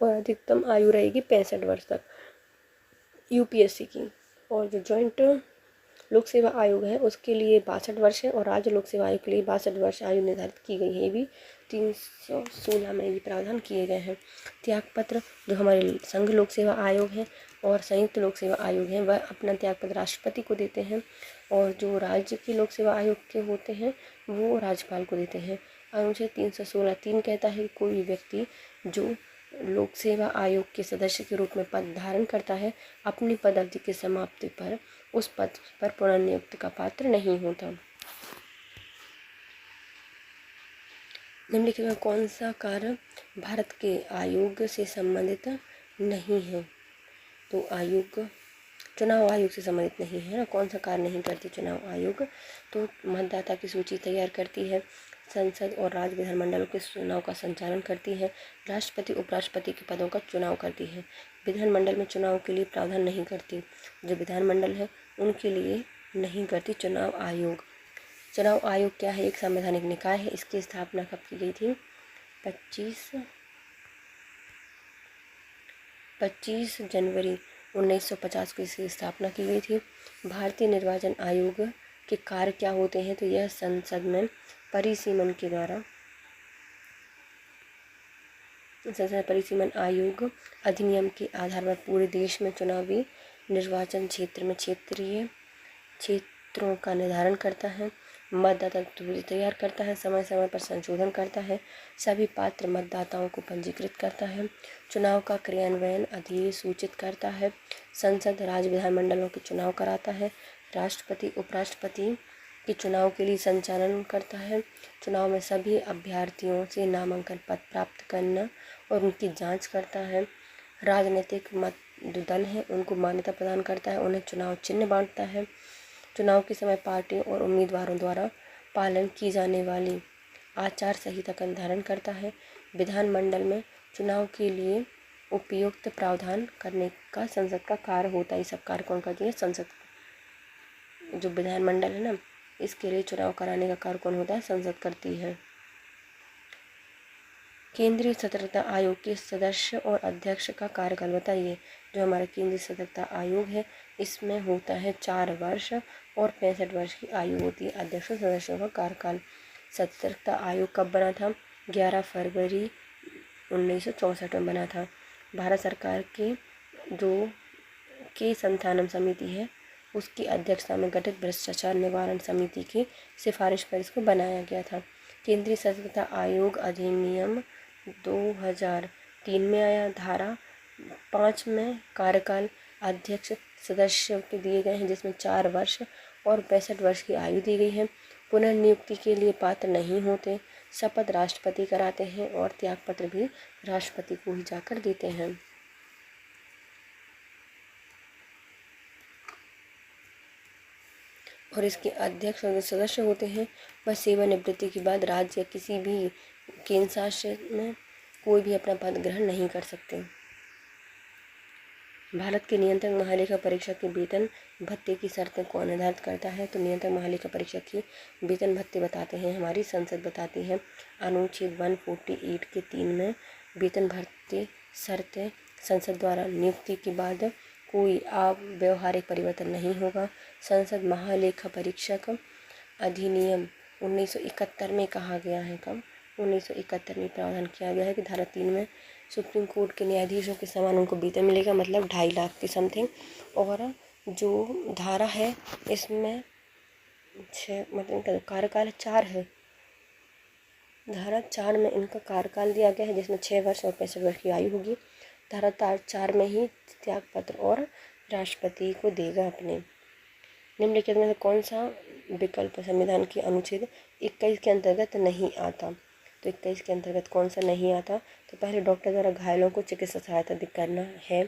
और अधिकतम आयु रहेगी 65 वर्ष तक यूपीएससी की। और जो जॉइंट लोक सेवा आयोग है उसके लिए 62 वर्ष है और राज्य लोक सेवा आयोग के लिए 62 वर्ष आयु निर्धारित की गई है। ये भी 316 में ये प्रावधान किए गए हैं। त्यागपत्र जो हमारे संघ लोक सेवा आयोग है और संयुक्त लोक सेवा आयोग है वह अपना त्यागपत्र राष्ट्रपति को देते हैं और जो राज्य के लोक सेवा आयोग के होते हैं वो राज्यपाल को देते हैं। अनुच्छेद 316(3) कहता है कि कोई भी व्यक्ति जो लोक सेवा आयोग के सदस्य के रूप में पद धारण करता है अपनी पद अवधि की समाप्ति पर उस पद पर पुनर्नियुक्ति का पात्र नहीं होता। निम्नलिखित में कौन सा कार्य भारत के आयोग से संबंधित नहीं है? तो आयोग चुनाव आयोग से संबंधित नहीं है ना। कौन सा कार्य नहीं करती चुनाव आयोग? तो मतदाता की सूची तैयार करती है, संसद और राज्य विधानमंडलों के चुनाव का संचालन करती है, राष्ट्रपति उपराष्ट्रपति के पदों का चुनाव करती है। विधानमंडल में चुनाव के लिए प्रावधान नहीं करती। जो विधानमंडल है उनके लिए नहीं करती चुनाव आयोग। चुनाव आयोग क्या है? एक संवैधानिक निकाय है। इसकी स्थापना कब की गई थी? 25 जनवरी 1950 को इसकी स्थापना की गई थी। भारतीय निर्वाचन आयोग के कार्य क्या होते हैं? तो यह संसद में परिसीमन के द्वारा संसद परिसीमन आयोग अधिनियम के आधार पर पूरे देश में चुनावी निर्वाचन क्षेत्र में क्षेत्रीय क्षेत्रों का निर्धारण करता है, मतदाता सूची तैयार करता है, समय समय पर संशोधन करता है, सभी पात्र मतदाताओं को पंजीकृत करता है, चुनाव का क्रियान्वयन अधिसूचित करता है, संसद राज्य विधानमंडलों के चुनाव कराता है, राष्ट्रपति उपराष्ट्रपति के चुनाव के लिए संचालन करता है, चुनाव में सभी अभ्यर्थियों से नामांकन पत्र प्राप्त करना और उनकी जांच करता है, राजनीतिक मत जो दल हैं उनको मान्यता प्रदान करता है, उन्हें चुनाव चिन्ह बांटता है, चुनाव के समय पार्टियों और उम्मीदवारों द्वारा पालन की जाने वाली आचार संहिता का निर्धारण करता है, विधानमंडल में चुनाव के लिए उपयुक्त प्रावधान करने का संसद का कार्य होता है। ये सब कार्य कौन करती है? संसद। जो विधानमंडल है ना इसके लिए चुनाव कराने का कार्य कौन होता है? संसद करती है। केंद्रीय सतर्कता आयोग के सदस्य और अध्यक्ष का कार्यकाल बताइए। जो हमारा केंद्रीय सतर्कता आयोग है इसमें होता है 4 वर्ष और 65 वर्ष की आयु होती है। अध्यक्ष और सदस्यों का कार्यकाल। सतर्कता आयोग कब बना था? 11 फरवरी 1964 में बना था। भारत सरकार के जो के संथानम समिति है उसकी अध्यक्षता में गठित भ्रष्टाचार निवारण समिति की सिफारिश पर इसको बनाया गया था। केंद्रीय सतर्कता आयोग अधिनियम 2003 में आया। धारा 5 में कार्यकाल अध्यक्ष सदस्यों के दिए गए हैं जिसमें 4 वर्ष और 65 वर्ष की आयु दी गई है। पुनर्नियुक्ति के लिए पात्र नहीं होते। शपथ राष्ट्रपति कराते हैं और त्यागपत्र भी राष्ट्रपति को ही जाकर देते हैं। और इसके अध्यक्ष और सदस्य होते हैं वह सेवानिवृत्ति के बाद राज्य या किसी भी केंद्र शासित में कोई भी अपना पद ग्रहण नहीं कर सकते। भारत के नियंत्रक महालेखा परीक्षक के वेतन भत्ते की शर्तें कौन निर्धारित करता है? तो नियंत्रक महालेखा परीक्षक की वेतन भत्ते बताते हैं हमारी संसद बताती है। अनुच्छेद 148 के 3 में वेतन भत्ते शर्तें संसद द्वारा नियुक्ति के बाद कोई अव्यवहारिक परिवर्तन नहीं होगा। संसद महालेखा परीक्षक अधिनियम 1971 में कहा गया है। कब? 1971 में प्रावधान किया गया है कि धारा 3 में सुप्रीम कोर्ट के न्यायाधीशों के समान उनको वेतन मिलेगा, मतलब 2.5 लाख की समथिंग। और जो धारा है इसमें 6 मतलब कार्यकाल 4 है। धारा 4 में इनका कार्यकाल दिया गया है जिसमें 6 वर्ष और 65 वर्ष की आयु होगी। धारा 4 में ही त्यागपत्र और राष्ट्रपति को देगा अपने। निम्नलिखित में से कौन सा विकल्प संविधान के अनुच्छेद 21 के अंतर्गत नहीं आता? तो 21 के अंतर्गत कौन सा नहीं आता? तो पहले डॉक्टर द्वारा घायलों को चिकित्सा सहायता करना है।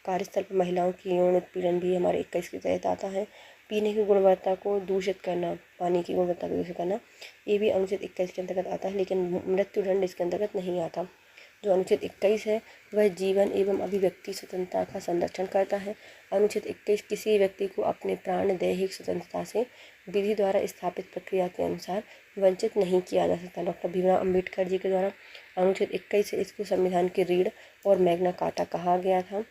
कार्यस्थल पर महिलाओं की यौन उत्पीड़न भी हमारे 21 के तहत आता है। पीने की गुणवत्ता को दूषित करना, पानी की गुणवत्ता को दूषित करना, ये भी अनुच्छेद 21 के अंतर्गत आता है, लेकिन मृत्युदंड इसके अंतर्गत नहीं आता। जो अनुच्छेद 21 है वह जीवन एवं अभिव्यक्ति स्वतंत्रता का संरक्षण करता है। अनुच्छेद 21 किसी व्यक्ति को अपने प्राण दैहिक स्वतंत्रता से विधि द्वारा स्थापित प्रक्रिया के अनुसार वंचित नहीं किया जा सकता। डॉक्टर भीमराव अंबेडकर जी के द्वारा अनुच्छेद 21 से इसको संविधान की रीढ़ और मैग्ना कार्टा कहा गया था।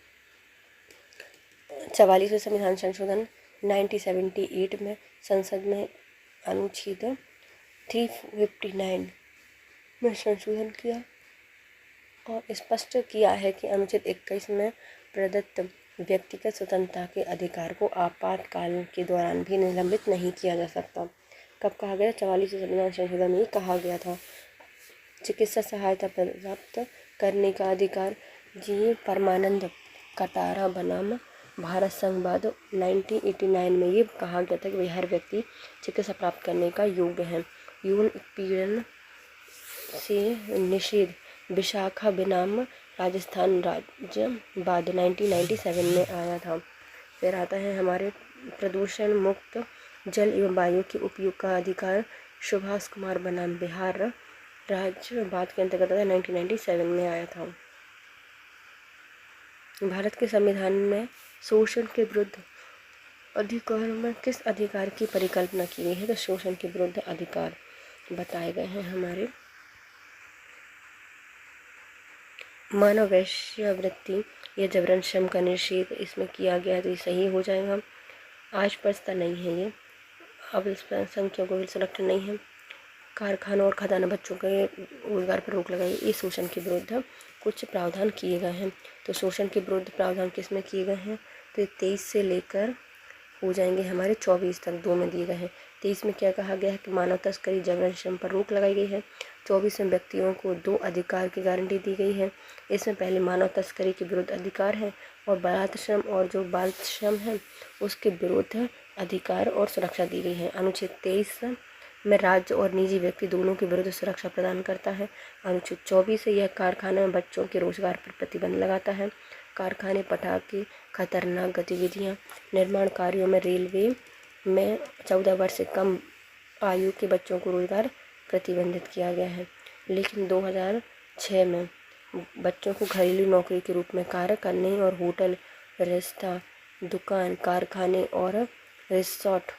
44वें संविधान संशोधन 1978 में संसद में अनुच्छेद 359 में संशोधन किया और स्पष्ट किया है कि अनुच्छेद 21 में प्रदत्त व्यक्तिगत स्वतंत्रता के अधिकार को आपातकाल के दौरान भी निलंबित नहीं किया जा सकता। कब कहा गया? 44वें संविधान संशोधन में कहा गया था। चिकित्सा सहायता प्राप्त करने का अधिकार, जी परमानंद कटारा बनाम भारत संघवाद 1989 में ये कहा गया था कि हर व्यक्ति चिकित्सा प्राप्त करने का योग्य है। यौन उत्पीड़न से निषेध, विशाखा बनाम राजस्थान राज्य बाद 1997 में आया था। फिर आता है हमारे प्रदूषण मुक्त जल एवं वायु के उपयोग का अधिकार, सुभाष कुमार बनाम बिहार राज्य बाद के अंतर्गत 1997 में आया था। भारत के संविधान में शोषण के विरुद्ध अधिकार में किस अधिकार की परिकल्पना की गई है? तो शोषण के विरुद्ध अधिकार बताए गए हैं हमारे। मानव वेश्यावृत्ति या जबरन श्रम का निषेध इसमें किया गया है, तो ये सही हो जाएगा। अस्पृश्यता नहीं है ये, अब इस पर संख्या को संरक्षण नहीं है। कारखानों और खदान बच्चों के रोजगार पर रोक लगाई, ये शोषण के विरुद्ध कुछ प्रावधान किए गए हैं। तो शोषण के विरुद्ध प्रावधान किस में किए गए हैं? तो 23 से लेकर हो जाएंगे हमारे 24 तक, 2 में दिए गए हैं। 23 में क्या कहा गया है कि मानव तस्करी जबरन श्रम पर रोक लगाई गई है। 24 में व्यक्तियों को 2 अधिकार की गारंटी दी गई है। इसमें पहले मानव तस्करी के विरुद्ध अधिकार है और बाल श्रम और जो बाल श्रम है उसके विरुद्ध अधिकार और सुरक्षा दी गई है। अनुच्छेद 23 में राज्य और निजी व्यक्ति दोनों के विरुद्ध सुरक्षा प्रदान करता है। अनुच्छेद 24 से यह कारखाने में बच्चों के रोजगार पर प्रतिबंध लगाता है। कारखाने, पटाखे, खतरनाक गतिविधियां, निर्माण कार्यों में, रेलवे में 14 वर्ष से कम आयु के बच्चों को रोजगार प्रतिबंधित किया गया है। लेकिन 2006 में बच्चों को घरेलू नौकरी के रूप में कार्य करने और होटल, रेस्ता, दुकान, कारखाने और रिसोर्ट,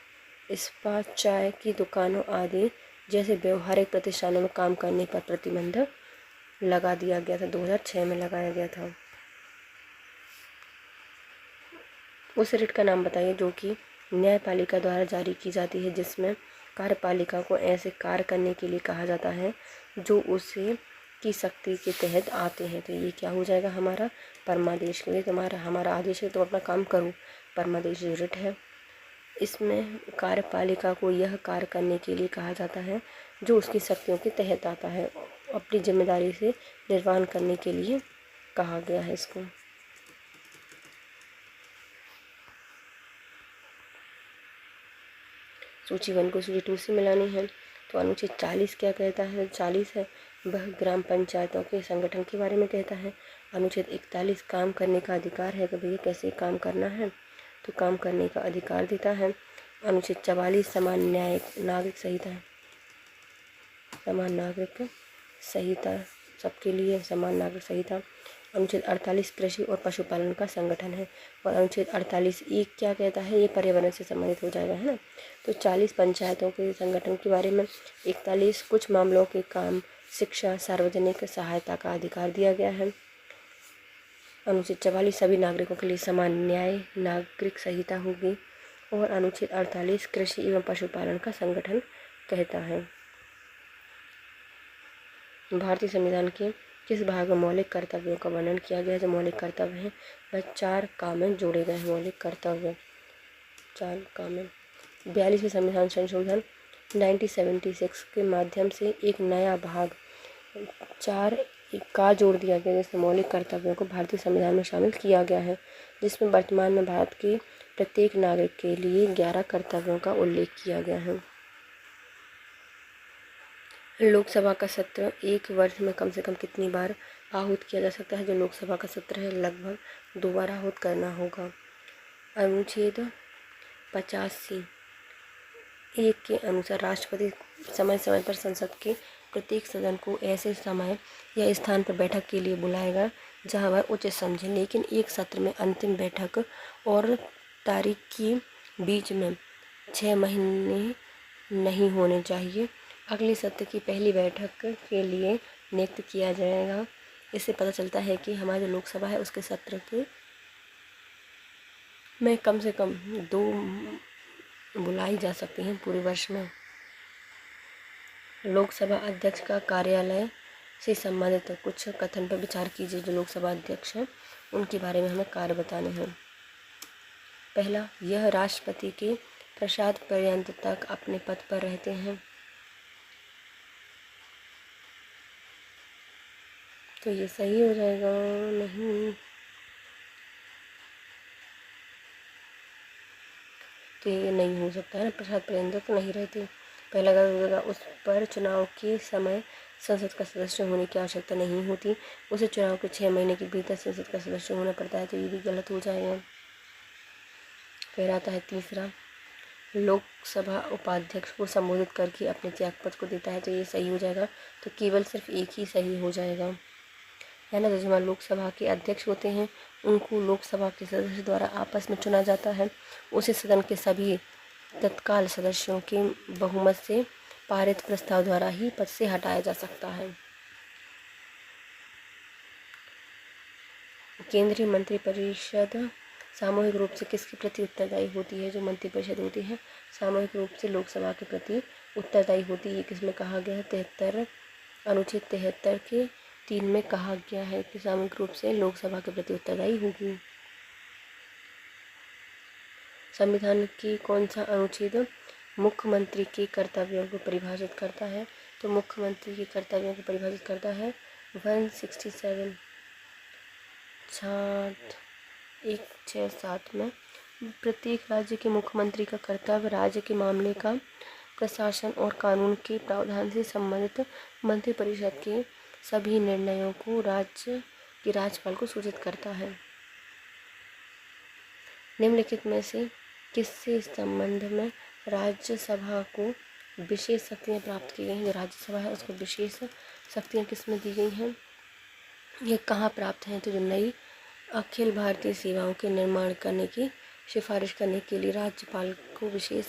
स्पा, चाय की दुकानों आदि जैसे व्यवहारिक प्रतिष्ठानों में काम करने पर प्रतिबंध लगा दिया गया था। 2006 में लगाया गया था। उस रिट का नाम बताइए जो कि न्यायपालिका द्वारा जारी की जाती है, जिसमें कार्यपालिका को ऐसे कार्य करने के लिए कहा जाता है जो उसे की शक्ति के तहत आते हैं। तो ये क्या हो जाएगा हमारा? परमादेश के लिए तुम्हारा हमारा आदेश है, तुम अपना काम करो, परमादेश रिट है। इसमें कार्यपालिका को यह कार्य करने के लिए कहा जाता है जो उसकी शक्तियों के तहत आता है, अपनी जिम्मेदारी से निर्वहन करने के लिए कहा गया है इसको। सूची 1 को सूची 2 से मिलानी है। तो अनुच्छेद 40 क्या कहता है? 40 है वह ग्राम पंचायतों के संगठन के बारे में कहता है। अनुच्छेद 41 काम करने का अधिकार है कि भैया कैसे काम करना है, तो काम करने का अधिकार देता है। अनुच्छेद 44 समान न्याय नागरिक संहिता, समान नागरिक संहिता सबके लिए समान नागरिक संहिता। अनुच्छेद 48 कृषि और पशुपालन का संगठन है। और अनुच्छेद 48(1) क्या कहता है? ये पर्यावरण से संबंधित हो जाएगा, है ना। तो 40 पंचायतों के संगठन के बारे में, 41 कुछ मामलों के काम, शिक्षा, सार्वजनिक सहायता का अधिकार दिया गया है। अनुच्छेद 44 सभी नागरिकों के लिए समान न्याय नागरिक संहिता होगी। और अनुच्छेद 48 कृषि एवं पशुपालन का संगठन कहता है। भारतीय संविधान के किस भाग में मौलिक कर्तव्यों का वर्णन किया गया है? जो मौलिक कर्तव्य हैं वह 4 काम में जोड़े गए हैं। मौलिक कर्तव्य 4 काम में। 42वें संविधान संशोधन 1976 के माध्यम से एक नया भाग 4 का जोड़ दिया गया, जिसमें मौलिक कर्तव्यों को भारतीय संविधान में शामिल किया गया है, जिसमें वर्तमान में भारत के प्रत्येक नागरिक के लिए 11 कर्तव्यों का उल्लेख किया गया है। लोकसभा का सत्र एक वर्ष में कम से कम कितनी बार आहूत किया जा सकता है? जो लोकसभा का सत्र है लगभग 2 बार आहूत करना होगा। अनुच्छेद 85(1) के अनुसार राष्ट्रपति समय समय पर संसद के प्रत्येक सदन को ऐसे समय या स्थान पर बैठक के लिए बुलाएगा जहां वह उचित समझे, लेकिन एक सत्र में अंतिम बैठक और तारीख के बीच में 6 महीने नहीं होने चाहिए। अगले सत्र की पहली बैठक के लिए नियुक्त किया जाएगा। इससे पता चलता है कि हमारी जो लोकसभा है उसके सत्र के में कम से कम 2 बुलाई जा सकती हैं पूरे वर्ष में। लोकसभा अध्यक्ष का कार्यालय से संबंधित कुछ कथन पर विचार कीजिए। जो लोकसभा अध्यक्ष हैं उनके बारे में हमें कार्य बताने हैं। पहला, यह राष्ट्रपति के प्रसाद पर्यंत तक अपने पद पर रहते हैं। तो ये सही हो जाएगा। नहीं, तो ये नहीं हो सकता है ना, प्रसाद पर्यंत तक नहीं रहते। पहला गलत हो जाएगा, उस पर चुनाव के समय संसद का सदस्य होने की आवश्यकता नहीं होती, उसे चुनाव के 6 महीने के भीतर संसद का सदस्य होना पड़ता है। तो ये भी गलत हो जाएगा। फिर आता है तीसरा, लोकसभा उपाध्यक्ष को संबोधित करके अपने त्यागपत्र को देता है। तो ये सही हो जाएगा। तो केवल सिर्फ एक ही सही हो जाएगा, है ना। तो जो लोकसभा के अध्यक्ष होते हैं उनको लोकसभा के सदस्य द्वारा आपस में चुना जाता है। उसे सदन के सभी तत्काल सदस्यों के बहुमत से पारित प्रस्ताव द्वारा ही पद से हटाया जा सकता है। केंद्रीय मंत्रिपरिषद सामूहिक रूप से किसके प्रति उत्तरदायी होती है? जो मंत्रिपरिषद होती है सामूहिक रूप से लोकसभा के प्रति उत्तरदायी होती है। किसमें कहा गया है? 73 अनुच्छेद 73 के 3 में कहा गया है कि सामूहिक रूप से लोकसभा के प्रति उत्तरदायी होगी। संविधान की कौन सा अनुच्छेद मुख्यमंत्री के कर्तव्यों को परिभाषित करता है? तो मुख्यमंत्री के कर्तव्यों को परिभाषित करता है 167 167 में। प्रत्येक राज्य के मुख्यमंत्री का कर्तव्य राज्य के मामले का प्रशासन और कानून के प्रावधान से संबंधित मंत्रिपरिषद के सभी निर्णयों को राज्य के राज्यपाल को सूचित करता है। निम्नलिखित में से किससे संबंध में राज्यसभा को विशेष शक्तियाँ प्राप्त की गई हैं? जो राज्यसभा है उसको विशेष शक्तियाँ किसमें दी गई हैं? ये कहाँ प्राप्त हैं? तो जो नई अखिल भारतीय सेवाओं के निर्माण करने की सिफारिश करने के लिए राज्यपाल को विशेष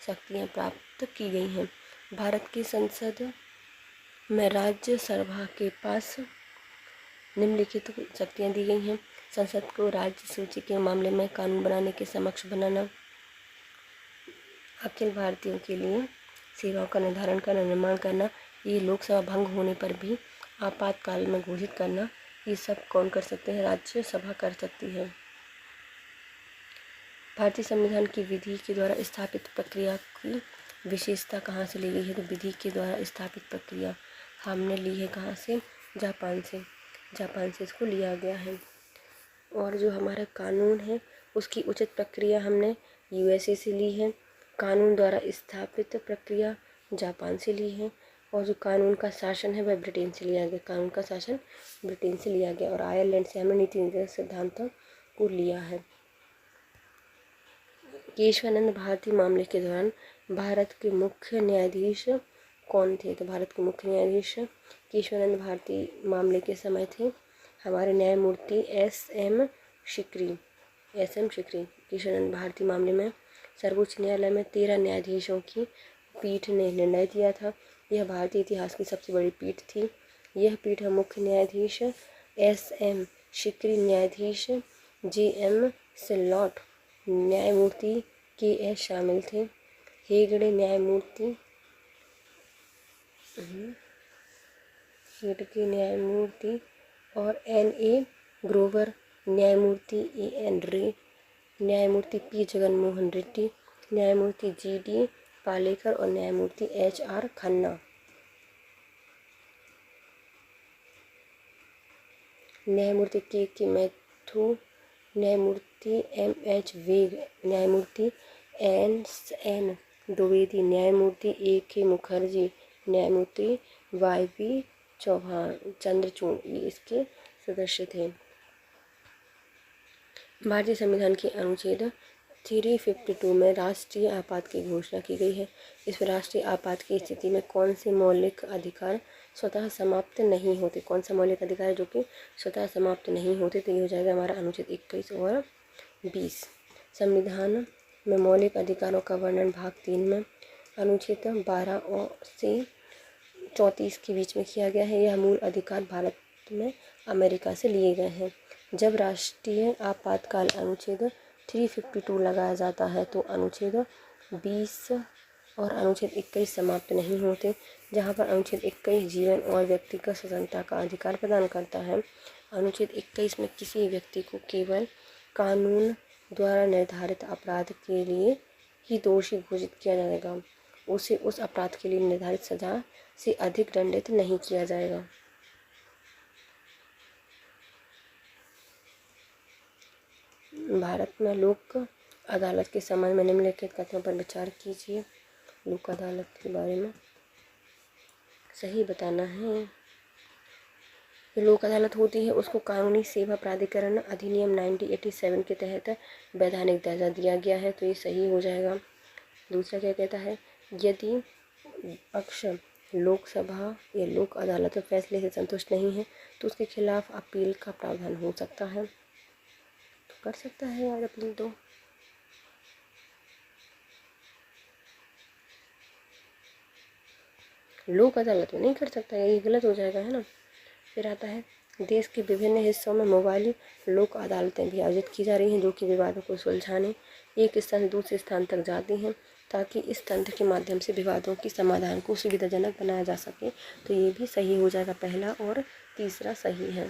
शक्तियाँ प्राप्त की गई हैं। भारत की संसद में राज्यसभा के पास निम्नलिखित शक्तियाँ दी गई हैं। संसद को राज्य सूची के मामले में कानून बनाने के समक्ष बनाना, अखिल भारतीयों के लिए सेवाओं का निर्धारण करना, निर्माण करना, ये लोकसभा भंग होने पर भी आपातकाल में घोषित करना, ये सब कौन कर सकते हैं? राज्यसभा कर सकती है। भारतीय संविधान की विधि के द्वारा स्थापित प्रक्रिया की विशेषता कहाँ से ली गई है? तो विधि के द्वारा स्थापित प्रक्रिया हमने ली है कहाँ से? जापान से। जापान से इसको लिया गया है। और जो हमारा कानून है उसकी उचित प्रक्रिया हमने यूएसए से ली है। कानून द्वारा स्थापित प्रक्रिया जापान से ली है। और जो कानून का शासन है वह ब्रिटेन से लिया गया। कानून का शासन ब्रिटेन से लिया गया। और आयरलैंड से हमने नीति निर्देश सिद्धांतों को लिया है। केशवानंद भारती मामले के दौरान भारत के मुख्य न्यायाधीश कौन थे? तो भारत के मुख्य न्यायाधीश केशवानंद भारती मामले के समय थे हमारे न्यायमूर्ति एस.एम. सिकरी। केशवानंद भारती मामले में सर्वोच्च न्यायालय में 13 न्यायाधीशों की पीठ ने निर्णय दिया था। यह भारतीय इतिहास की सबसे बड़ी पीठ थी। यह पीठ मुख्य न्यायाधीश एस.एम. सिकरी, न्यायाधीश जे.एम. सिल्लोट, न्यायमूर्ति के.एस. शामिल थे। हेगड़े न्यायमूर्ति और N.A. ग्रोवर, न्यायमूर्ति A.N. रे, न्यायमूर्ति पी. जगनमोहन रेड्डी, न्यायमूर्ति G.D. पालेकर और न्यायमूर्ति H.R. खन्ना। न्यायमूर्ति के मैथ्यू, न्यायमूर्ति M.H. वेग, न्यायमूर्ति N.N. द्विवेदी, न्यायमूर्ति A.K. मुखर्जी, न्यायमूर्ति Y.V. चंद्रचूड़, ये इसके सदस्य थे। भारतीय संविधान के अनुच्छेद 352 में राष्ट्रीय आपात की घोषणा की गई है। इस राष्ट्रीय आपात की स्थिति में कौन से मौलिक अधिकार स्वतः समाप्त नहीं होते? कौन सा मौलिक अधिकार है जो कि स्वतः समाप्त नहीं होते? तो ये हो जाएगा हमारा अनुच्छेद 21 और 20। संविधान में मौलिक अधिकारों का वर्णन भाग 3 में अनुच्छेद 12 से 34 के बीच में किया गया है। यह मूल अधिकार भारत में अमेरिका से लिए गए हैं। जब राष्ट्रीय आपातकाल अनुच्छेद 352 लगाया जाता है तो अनुच्छेद 20 और अनुच्छेद 21 समाप्त नहीं होते। जहाँ पर अनुच्छेद 21 जीवन और व्यक्तिगत स्वतंत्रता का अधिकार प्रदान करता है, अनुच्छेद 21 में किसी व्यक्ति को केवल कानून द्वारा निर्धारित अपराध के लिए ही दोषी घोषित किया जाएगा, उसे उस अपराध के लिए निर्धारित सजा से अधिक दंडित नहीं किया जाएगा। भारत में लोक अदालत के संबंध में निम्नलिखित कथनों पर विचार कीजिए। लोक अदालत के बारे में सही बताना है। लोक अदालत होती है उसको कानूनी सेवा प्राधिकरण अधिनियम 1987 के तहत वैधानिक दर्जा दिया गया है, तो ये सही हो जाएगा। दूसरा क्या कहता है, यदि पक्ष लोकसभा या लोक अदालत में फैसले से संतुष्ट नहीं है तो उसके खिलाफ अपील का प्रावधान हो सकता है। तो कर सकता है यार अपील। तो लोक अदालत में नहीं कर सकता, ये गलत हो जाएगा, है ना। फिर आता है, देश के विभिन्न हिस्सों में मोबाइल लोक अदालतें भी आयोजित की जा रही हैं जो कि विवादों को सुलझाने एक स्थान से दूसरे स्थान तक जाती हैं, ताकि इस तंत्र के माध्यम से विवादों की समाधान को सुविधाजनक बनाया जा सके। तो ये भी सही हो जाएगा, पहला और तीसरा सही है।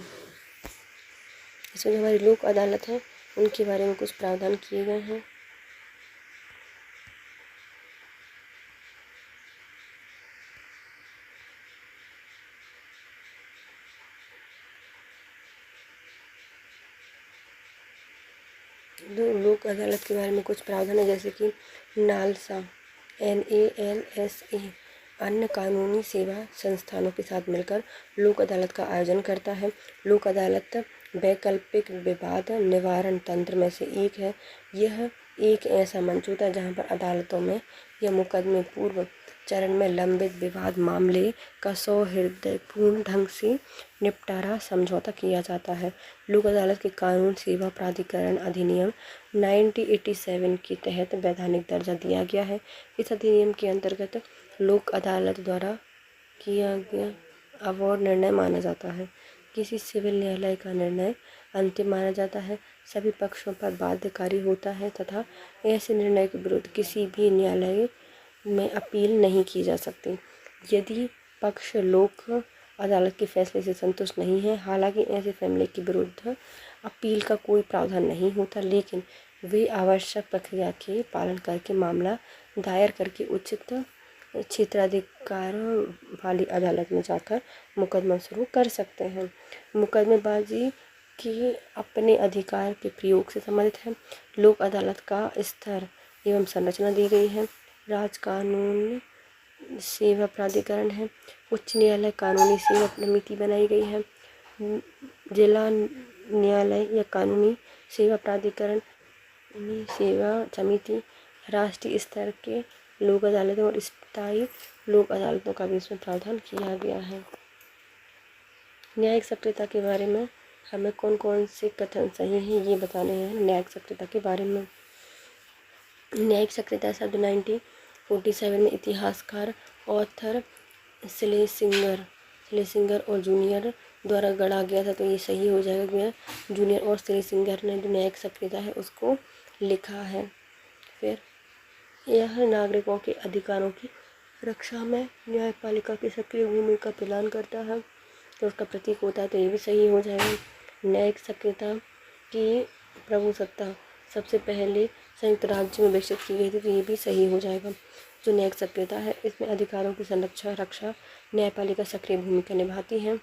इसमें जो हमारी लोक अदालत है उनके बारे में कुछ प्रावधान किए गए हैं। लोक अदालत के बारे में कुछ प्रावधान है, जैसे कि नालसा NALSA अन्य कानूनी सेवा संस्थानों के साथ मिलकर लोक अदालत का आयोजन करता है। लोक अदालत वैकल्पिक विवाद निवारण तंत्र में से एक है। यह एक ऐसा मंच होता है जहाँ पर अदालतों में या मुकदमे पूर्व चरण में लंबित विवाद मामले का सौहार्दपूर्ण ढंग से निपटारा समझौता किया जाता है। लोक अदालत के कानून सेवा प्राधिकरण अधिनियम 1987 के तहत वैधानिक दर्जा दिया गया है। इस अधिनियम के अंतर्गत लोक अदालत द्वारा किया गया अवार्ड निर्णय माना जाता है। किसी सिविल न्यायालय का निर्णय अंतिम माना जाता है, सभी पक्षों पर बाध्यकारी होता है तथा ऐसे निर्णय के विरुद्ध किसी भी न्यायालय में अपील नहीं की जा सकती। यदि पक्ष लोक अदालत के फैसले से संतुष्ट नहीं है, हालांकि ऐसे फैसले के विरुद्ध अपील का कोई प्रावधान नहीं होता, लेकिन वे आवश्यक प्रक्रिया के पालन करके मामला दायर करके उचित क्षेत्राधिकार वाली अदालत में जाकर मुकदमा शुरू कर सकते हैं। मुकदमेबाजी के अपने अधिकार के प्रयोग से संबंधित है। लोक अदालत का स्तर एवं संरचना दी गई है। राज्य कानून सेवा प्राधिकरण है। उच्च न्यायालय कानूनी सेवा समिति बनाई गई है। जिला न्यायालय या कानूनी सेवा प्राधिकरण सेवा समिति, राष्ट्रीय स्तर के लोक अदालतों और स्थायी लोक अदालतों का भी इसमें प्रावधान किया गया है। न्यायिक सक्रियता के बारे में हमें कौन कौन से कथन सही हैं ये बताने हैं। न्यायिक सक्रियता के बारे में, न्यायिक सक्रियता शब्द 1947 में इतिहासकार ऑर्थर स्लेसिंगर और जूनियर द्वारा गढ़ा गया था, तो ये सही हो जाएगा। जूनियर और स्लेसिंगर ने जो न्यायिक सक्रियता है उसको लिखा है। फिर यह नागरिकों के अधिकारों की रक्षा में न्यायपालिका की सक्रिय भूमिका प्रदान करता है, तो उसका प्रतीक होता है, तो ये भी सही हो जाएगा। न्यायिक सक्रियता की प्रभुसत्ता सबसे पहले संयुक्त राज्य में विकसित की गई थी, तो ये भी सही हो जाएगा। जो न्यायिक सक्रियता है इसमें अधिकारों की संरक्षण रक्षा न्यायपालिका सक्रिय भूमिका निभाती है।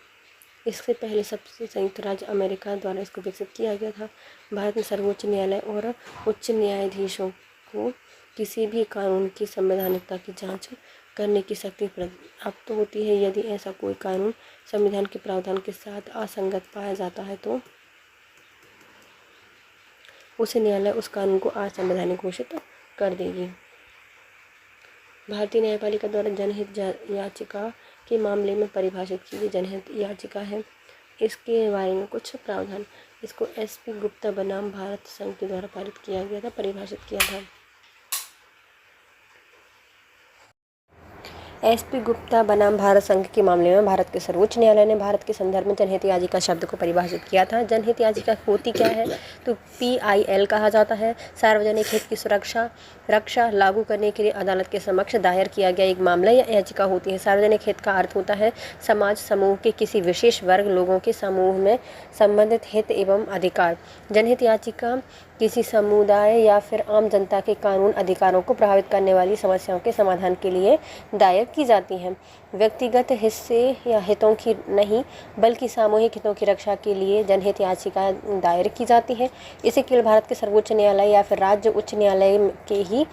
इससे पहले सबसे संयुक्त राज्य अमेरिका द्वारा इसको विकसित किया गया था। भारत में सर्वोच्च न्यायालय और उच्च न्यायाधीशों को किसी भी कानून की संवैधानिकता की जांच करने की शक्ति प्राप्त होती है। यदि ऐसा कोई कानून संविधान के प्रावधान के साथ असंगत पाया जाता है तो उसे न्यायालय उस कानून को असंवैधानिक घोषित कर देगी। भारतीय न्यायपालिका द्वारा जनहित याचिका के मामले में परिभाषित की गई जनहित याचिका है, इसके बारे में कुछ प्रावधान। इसको SP गुप्ता बनाम भारत संघ के द्वारा पारित किया गया था, परिभाषित किया था। एसपी गुप्ता बनाम भारत संघ के मामले में भारत के सर्वोच्च न्यायालय ने भारत के संदर्भ में जनहित याचिका शब्द को परिभाषित किया था। जनहित याचिका होती क्या है? तो PIL कहा जाता है। सार्वजनिक हित की सुरक्षा रक्षा लागू करने के लिए अदालत के समक्ष दायर किया गया एक मामला या याचिका होती है। सार्वजनिक हित का अर्थ होता है समाज समूह के किसी विशेष वर्ग लोगों के समूह में संबंधित हित एवं अधिकार। जनहित याचिका किसी समुदाय या फिर आम जनता के कानून अधिकारों को प्रभावित करने वाली समस्याओं के समाधान के लिए दायर की जाती हैं। व्यक्तिगत हिस्से या हितों की नहीं बल्कि सामूहिक हितों की रक्षा के लिए जनहित याचिका दायर की जाती है। इसे केवल भारत के सर्वोच्च न्यायालय या फिर राज्य उच्च न्यायालय के ही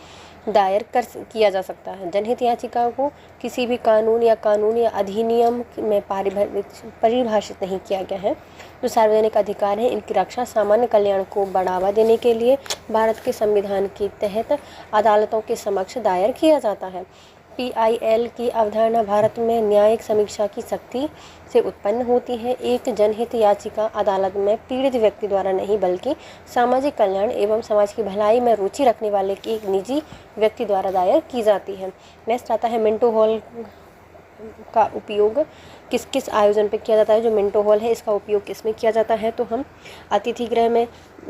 दायर किया जा सकता है। जनहित याचिका को किसी भी कानून या अधिनियम में परिभाषित नहीं किया गया है। जो सार्वजनिक अधिकार हैं इनकी रक्षा सामान्य कल्याण को बढ़ावा देने के लिए भारत के संविधान के तहत अदालतों के समक्ष दायर किया जाता है। PIL की अवधारणा भारत में न्यायिक समीक्षा की सख्ती से उत्पन्न होती है। एक जनहित याचिका अदालत में पीड़ित व्यक्ति द्वारा नहीं बल्कि सामाजिक कल्याण एवं समाज की भलाई में रुचि रखने वाले एक निजी व्यक्ति द्वारा दायर की जाती है। नेक्स्ट आता है मिंटो हॉल का उपयोग किस किस आयोजन पे किया जाता है। जो मिंटो हॉल है इसका उपयोग किसमें किया जाता है? तो हम अतिथि गृह में,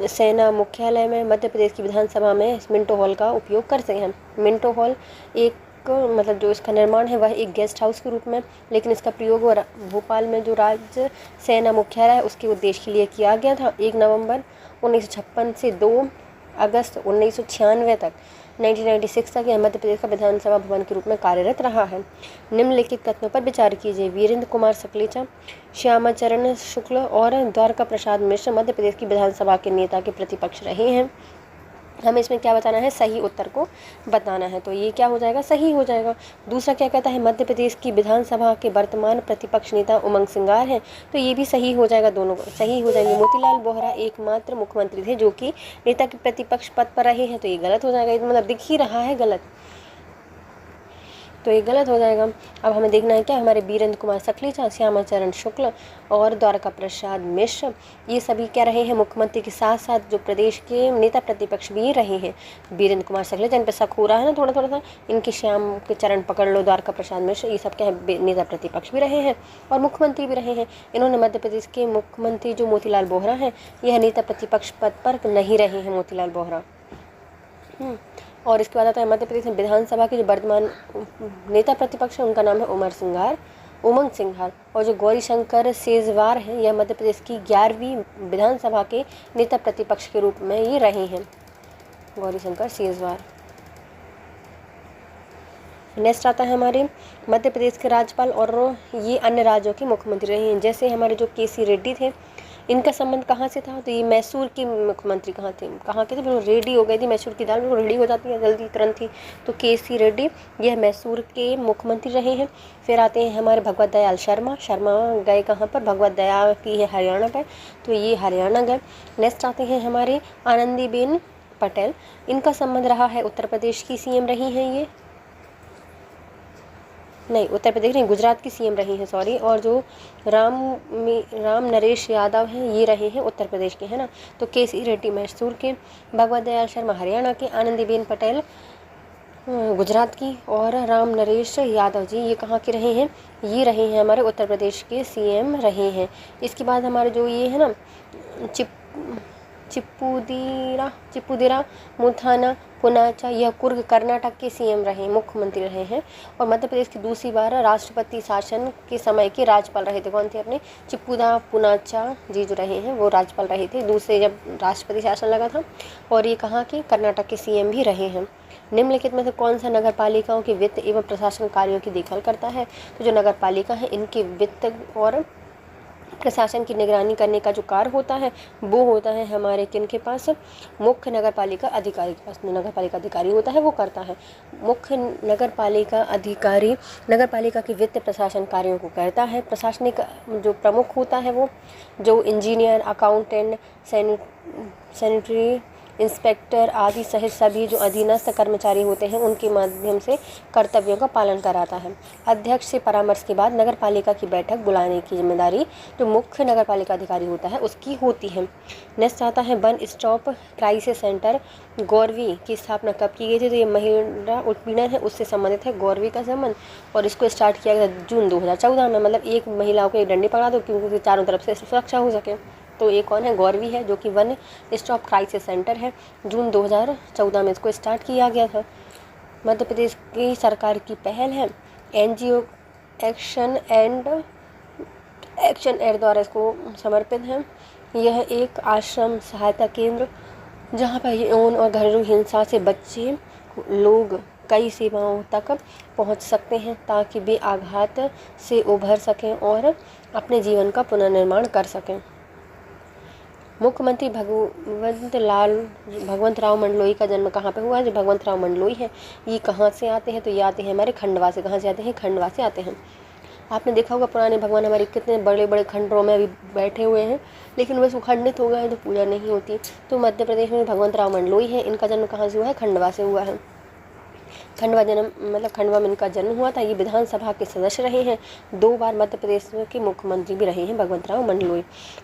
सेना मुख्यालय में, मध्य प्रदेश की विधानसभा में इस मिंटो हॉल का उपयोग करते हैं। मिंटो हॉल एक मतलब जो इसका निर्माण है वह एक गेस्ट हाउस के रूप में, लेकिन इसका प्रयोग भोपाल में जो राज्य सेना मुख्यालय है उसके उद्देश्य के लिए किया गया था। 1 नवंबर 1956 से 2 अगस्त 1996 तक 1996 तक यह मध्य प्रदेश का विधानसभा भवन के रूप में कार्यरत रहा है। निम्नलिखित कथनों पर विचार कीजिए। वीरेंद्र कुमार सकलेचा, श्यामाचरण शुक्ल और द्वारका प्रसाद मिश्र मध्य प्रदेश की विधानसभा के नेता के प्रतिपक्ष रहे हैं। हमें इसमें क्या बताना है? सही उत्तर को बताना है। तो ये क्या हो जाएगा? सही हो जाएगा। दूसरा क्या कहता है? मध्य प्रदेश की विधानसभा के वर्तमान प्रतिपक्ष नेता उमंग सिंगार हैं, तो ये भी सही हो जाएगा। दोनों सही हो जाएंगे। मोतीलाल वोहरा एकमात्र मुख्यमंत्री थे जो कि नेता के प्रतिपक्ष पद पर रहे हैं, तो ये गलत हो जाएगा। ये मतलब दिख ही रहा है गलत, तो ये गलत हो जाएगा। अब हमें देखना है क्या? हमारे वीरेंद्र कुमार सकलेचा, श्यामाचरण शुक्ल और द्वारका प्रसाद मिश्र ये सभी क्या रहे हैं? मुख्यमंत्री के साथ साथ जो प्रदेश के नेता प्रतिपक्ष भी रहे हैं। वीरेंद्र कुमार सकलेचा, इन पर शक हो रहा है ना थोड़ा थोड़ा सा, इनके श्याम के चरण पकड़ लो, द्वारका प्रसाद मिश्र, ये सब क्या है? नेता प्रतिपक्ष भी रहे हैं और मुख्यमंत्री भी रहे हैं। इन्होंने मध्य प्रदेश के मुख्यमंत्री जो मोतीलाल वोहरा हैं, यह नेता प्रतिपक्ष पद पर नहीं रहे हैं मोतीलाल वोहरा। और इसके बाद आता है मध्य प्रदेश में विधानसभा के जो वर्तमान नेता प्रतिपक्ष है उनका नाम है उमंग सिंघार। और जो गौरीशंकर शेजवार हैं यह मध्य प्रदेश की 11वीं विधानसभा के नेता प्रतिपक्ष के रूप में ये रहे हैं, गौरीशंकर शेजवार। नेक्स्ट आता है हमारे मध्य प्रदेश के राज्यपाल और ये अन्य राज्यों के मुख्यमंत्री रहे हैं। जैसे हमारे जो KC रेड्डी थे, इनका संबंध कहाँ से था? तो ये मैसूर के मुख्यमंत्री कहाँ के थे? बिल्कुल रेडी हो गई थी, मैसूर की दाल बिल्कुल रेडी हो जाती है जल्दी तुरंत ही। तो KC रेड्डी यह मैसूर के मुख्यमंत्री रहे हैं। फिर आते हैं हमारे भगवत दयाल शर्मा गए कहाँ पर? भगवत दयाल की है हरियाणा पर, तो ये हरियाणा गए। नेक्स्ट आते हैं हमारे आनंदीबेन पटेल, इनका संबंध रहा है उत्तर प्रदेश की CM रही हैं ये, नहीं उत्तर प्रदेश नहीं, गुजरात की CM रही हैं, सॉरी। और जो राम नरेश यादव हैं ये रहे हैं उत्तर प्रदेश के, है ना। तो KC रेड्डी मैसूर के, भगवत दयाल शर्मा हरियाणा के, आनंदीबेन पटेल गुजरात की और राम नरेश यादव जी ये कहाँ के रहे हैं? ये रहे हैं हमारे उत्तर प्रदेश के CM रहे हैं। इसके बाद हमारे जो ये है ना चिप्पुदिरा मुथाना पुनाचा, यह कुर्ग कर्नाटक के CM रहे, मुख्यमंत्री रहे हैं। और मध्य प्रदेश की दूसरी बार राष्ट्रपति शासन के समय के राज्यपाल रहे थे। कौन थे? अपने चिप्पुदा पुनाचा जी जो रहे हैं वो राज्यपाल रहे थे दूसरे जब राष्ट्रपति शासन लगा था। और ये कहाँ के? कर्नाटक के CM भी रहे हैं। निम्नलिखित में से कौन सा नगर पालिकाओं के वित्त एवं प्रशासन कार्यों की देखभाल करता है? तो जो नगर पालिका है इनके वित्त और प्रशासन की निगरानी करने का जो कार्य होता है वो होता है हमारे किनके पास? मुख्य नगर पालिका अधिकारी के पास। नगर पालिका अधिकारी होता है वो करता है। मुख्य नगर पालिका अधिकारी नगर पालिका के वित्त प्रशासन कार्यों को करता है। प्रशासनिक जो प्रमुख होता है वो जो इंजीनियर, अकाउंटेंट, सैनिटरी इंस्पेक्टर आदि सहित सभी जो अधीनस्थ कर्मचारी होते हैं उनके माध्यम से कर्तव्यों का पालन कराता है। अध्यक्ष से परामर्श के बाद नगर पालिका की बैठक बुलाने की जिम्मेदारी जो मुख्य नगर पालिका अधिकारी होता है उसकी होती है। नेक्स्ट आता है one stop crisis centre Gauravi की स्थापना कब की गई थी? तो ये महिला उत्पीड़न है उससे संबंधित है गौरवी का संबंध, और इसको स्टार्ट किया गया जून 2014 में। मतलब एक महिलाओं को एक डंडी पकड़ा दो क्योंकि चारों तरफ से सुरक्षा हो सके। तो ये कौन है? गौरवी है, जो कि वन स्टॉप क्राइसिस सेंटर है। जून 2014 में इसको स्टार्ट किया गया था। मध्य प्रदेश की सरकार की पहल है, NGO एक्शन एड द्वारा इसको समर्पित है। यह एक आश्रम सहायता केंद्र जहाँ पर यौन और घरेलू हिंसा से बच्चे लोग कई सेवाओं तक पहुँच सकते हैं ताकि वे आघात से उभर सकें और अपने जीवन का पुनर्निर्माण कर सकें। मुख्यमंत्री भगवंत राव मंडलोई का जन्म कहाँ पे हुआ? जो भगवंत राव मंडलोई है ये कहाँ से आते हैं? तो ये आते हैं हमारे खंडवा से। कहाँ से आते हैं? खंडवा से आते हैं। आपने देखा होगा पुराने भगवान हमारे कितने बड़े बड़े खंडरों में अभी बैठे हुए हैं, लेकिन वह खंडित हो गए हैं तो पूजा नहीं होती। तो मध्य प्रदेश में भगवंत राव मंडलोई है, इनका जन्म कहाँ से हुआ है? खंडवा से हुआ है। खंडवा खंडवा में इनका जन्म हुआ था। ये विधानसभा के सदस्य रहे हैं, 2 बार मध्य प्रदेश के मुख्यमंत्री भी रहे हैं भगवंत राव मंडलोई।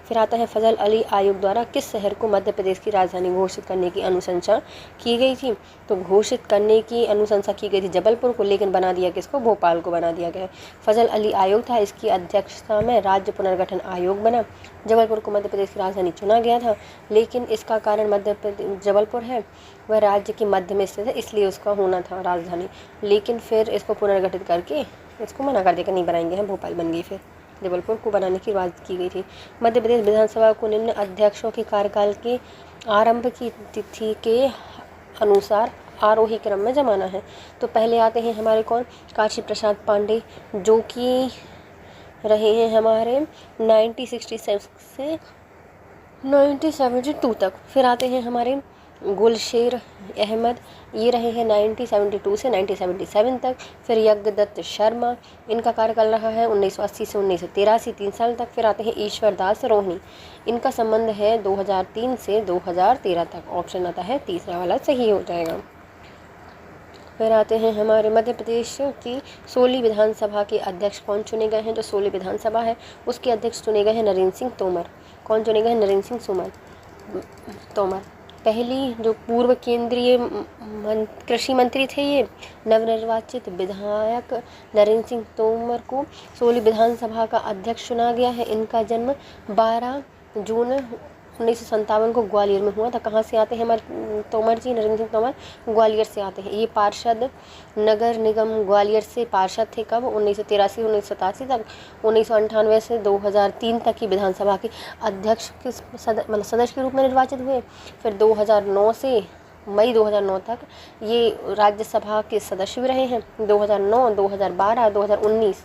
फिर आता है फजल अली आयोग द्वारा किस शहर को मध्य प्रदेश की राजधानी घोषित करने की अनुशंसा की गई थी? तो घोषित करने की अनुशंसा की गई थी जबलपुर को, लेकिन बना दिया किसको? भोपाल को बना दिया गया। फजल अली आयोग था, इसकी अध्यक्षता में राज्य पुनर्गठन आयोग बना। जबलपुर को मध्य प्रदेश की राजधानी चुना गया था, लेकिन इसका कारण मध्य प्रदेश जबलपुर है वह राज्य के मध्य में स्थित है, इसलिए उसका होना था राजधानी, लेकिन फिर इसको पुनर्गठित करके इसको मना कर दिया, नहीं बनाएंगे हम, भोपाल बन गई। फिर जबलपुर को बनाने की बात की गई थी। मध्य प्रदेश विधानसभा को निम्न अध्यक्षों के कार्यकाल के आरंभ की तिथि के अनुसार आरोही क्रम में जमाना है। तो पहले आते हैं हमारे कौन? काशी प्रसाद पांडे, जो कि रहे हैं हमारे 1966 से 1972 तक। फिर आते हैं हमारे गुलशेर अहमद, ये रहे हैं 1972 से 1977 तक। फिर यज्ञदत्त शर्मा, इनका कार्यकाल रहा है 1980 से 1983, 3 साल तक। फिर आते हैं ईश्वर दास रोहिणी, इनका संबंध है 2003 से 2013 तक। ऑप्शन आता है तीसरा वाला सही हो जाएगा। फिर आते हैं हमारे मध्य प्रदेश की 16 विधानसभा के अध्यक्ष कौन चुने गए हैं? जो 16 विधानसभा है उसके अध्यक्ष चुने गए हैं नरेंद्र सिंह तोमर। कौन चुने गए हैं? नरेंद्र सिंह तोमर। पहली जो पूर्व केंद्रीय कृषि मंत्री थे, ये नवनिर्वाचित विधायक नरेंद्र सिंह तोमर को 16 विधानसभा का अध्यक्ष चुना गया है। इनका जन्म 12 जून 1957 को ग्वालियर में हुआ था। कहाँ से आते हैं हमारे तोमर जी? नरेंद्र सिंह तोमर ग्वालियर से आते हैं। ये पार्षद नगर निगम ग्वालियर से पार्षद थे कब? 1983 से 1987 तक। 1998 से 2003 तक की विधानसभा के अध्यक्ष के सदस्य के रूप में निर्वाचित हुए। फिर 2009 से मई 2009 तक ये राज्यसभा के सदस्य भी रहे हैं। 2009, 2012, 2019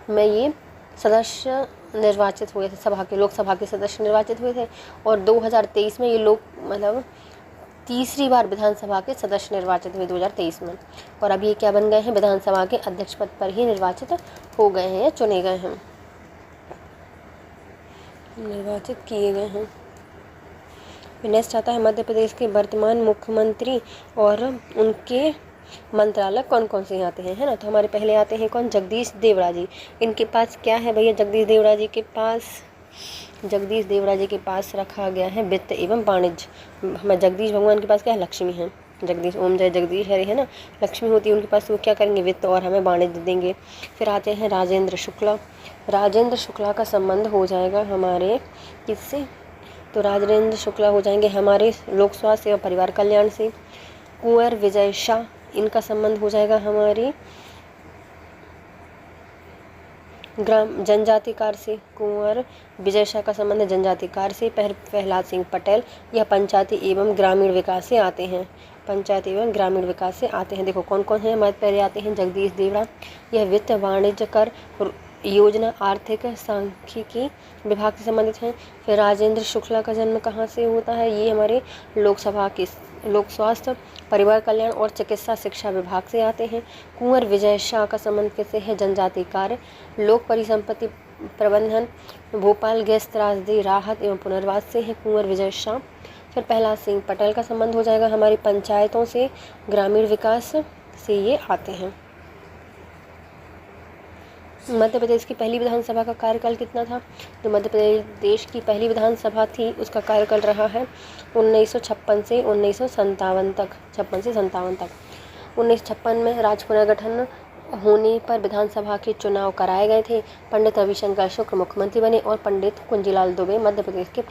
में ये सदस्य निर्वाचित हुए थे, लोकसभा के सदस्य निर्वाचित हुए थे। और 2023 में ये लोग तीसरी बार विधानसभा के सदस्य निर्वाचित हुए 2023 में। और अब ये क्या बन गए हैं? विधानसभा के अध्यक्ष पद पर ही निर्वाचित हो गए हैं या चुने गए हैं, निर्वाचित किए गए हैं। नेक्स्ट आता है मध्य प्रदेश के वर्तमान मुख्यमंत्री और उनके मंत्रालय कौन कौन से आते हैं, है ना? तो हमारे पहले आते हैं कौन? जगदीश देवड़ा जी। इनके पास क्या है भैया? जगदीश देवड़ा जी के पास रखा गया है वित्त एवं वाणिज्य। हमारे जगदीश भगवान के पास क्या है? लक्ष्मी है। जगदीश ओम जय जगदीश हरे, है ना? लक्ष्मी होती है उनके पास, वो क्या करेंगे? वित्त और हमें वाणिज्य देंगे। फिर आते हैं राजेंद्र शुक्ला। राजेंद्र शुक्ला का संबंध हो जाएगा हमारे किससे? तो राजेंद्र शुक्ला हो जाएंगे हमारे लोक स्वास्थ्य एवं परिवार कल्याण से। कुंवर विजय शाह, इनका संबंध हो जाएगा हमारी ग्राम जनजाति कार्य से। कुंवर विजय शाह का संबंध है जनजाति कार्य से। प्रहलाद सिंह पटेल, यह पंचायती एवं ग्रामीण विकास से आते हैं। पंचायत एवं ग्रामीण विकास से आते हैं। देखो कौन कौन है हमारे पहले आते हैं जगदीश देवड़ा, यह वित्त वाणिज्य कर योजना आर्थिक सांख्यिकी विभाग से संबंधित हैं। फिर राजेंद्र शुक्ला का जन्म कहाँ से होता है? ये हमारे लोकसभा के लोक स्वास्थ्य परिवार कल्याण और चिकित्सा शिक्षा विभाग से आते हैं। कुंवर विजय शाह का संबंध किससे है? जनजाति कार्य लोक परिसंपत्ति प्रबंधन भोपाल गैस त्रासदी राहत एवं पुनर्वास से है कुंवर विजय शाह। फिर प्रहलाद सिंह पटेल का संबंध हो जाएगा हमारी पंचायतों से, ग्रामीण विकास से ये आते हैं। मध्य प्रदेश की पहली विधानसभा का कार्यकाल कितना था? जो मध्य प्रदेश की पहली विधानसभा थी उसका कार्यकाल रहा है 1956 से 1957 तक। 56 से 57 तक। 1956 में राज्य पुनर्गठन होने पर विधानसभा के चुनाव कराए गए थे। पंडित रविशंकर शुक्ल मुख्यमंत्री बने और पंडित कुंजीलाल दुबे मध्य प्रदेश के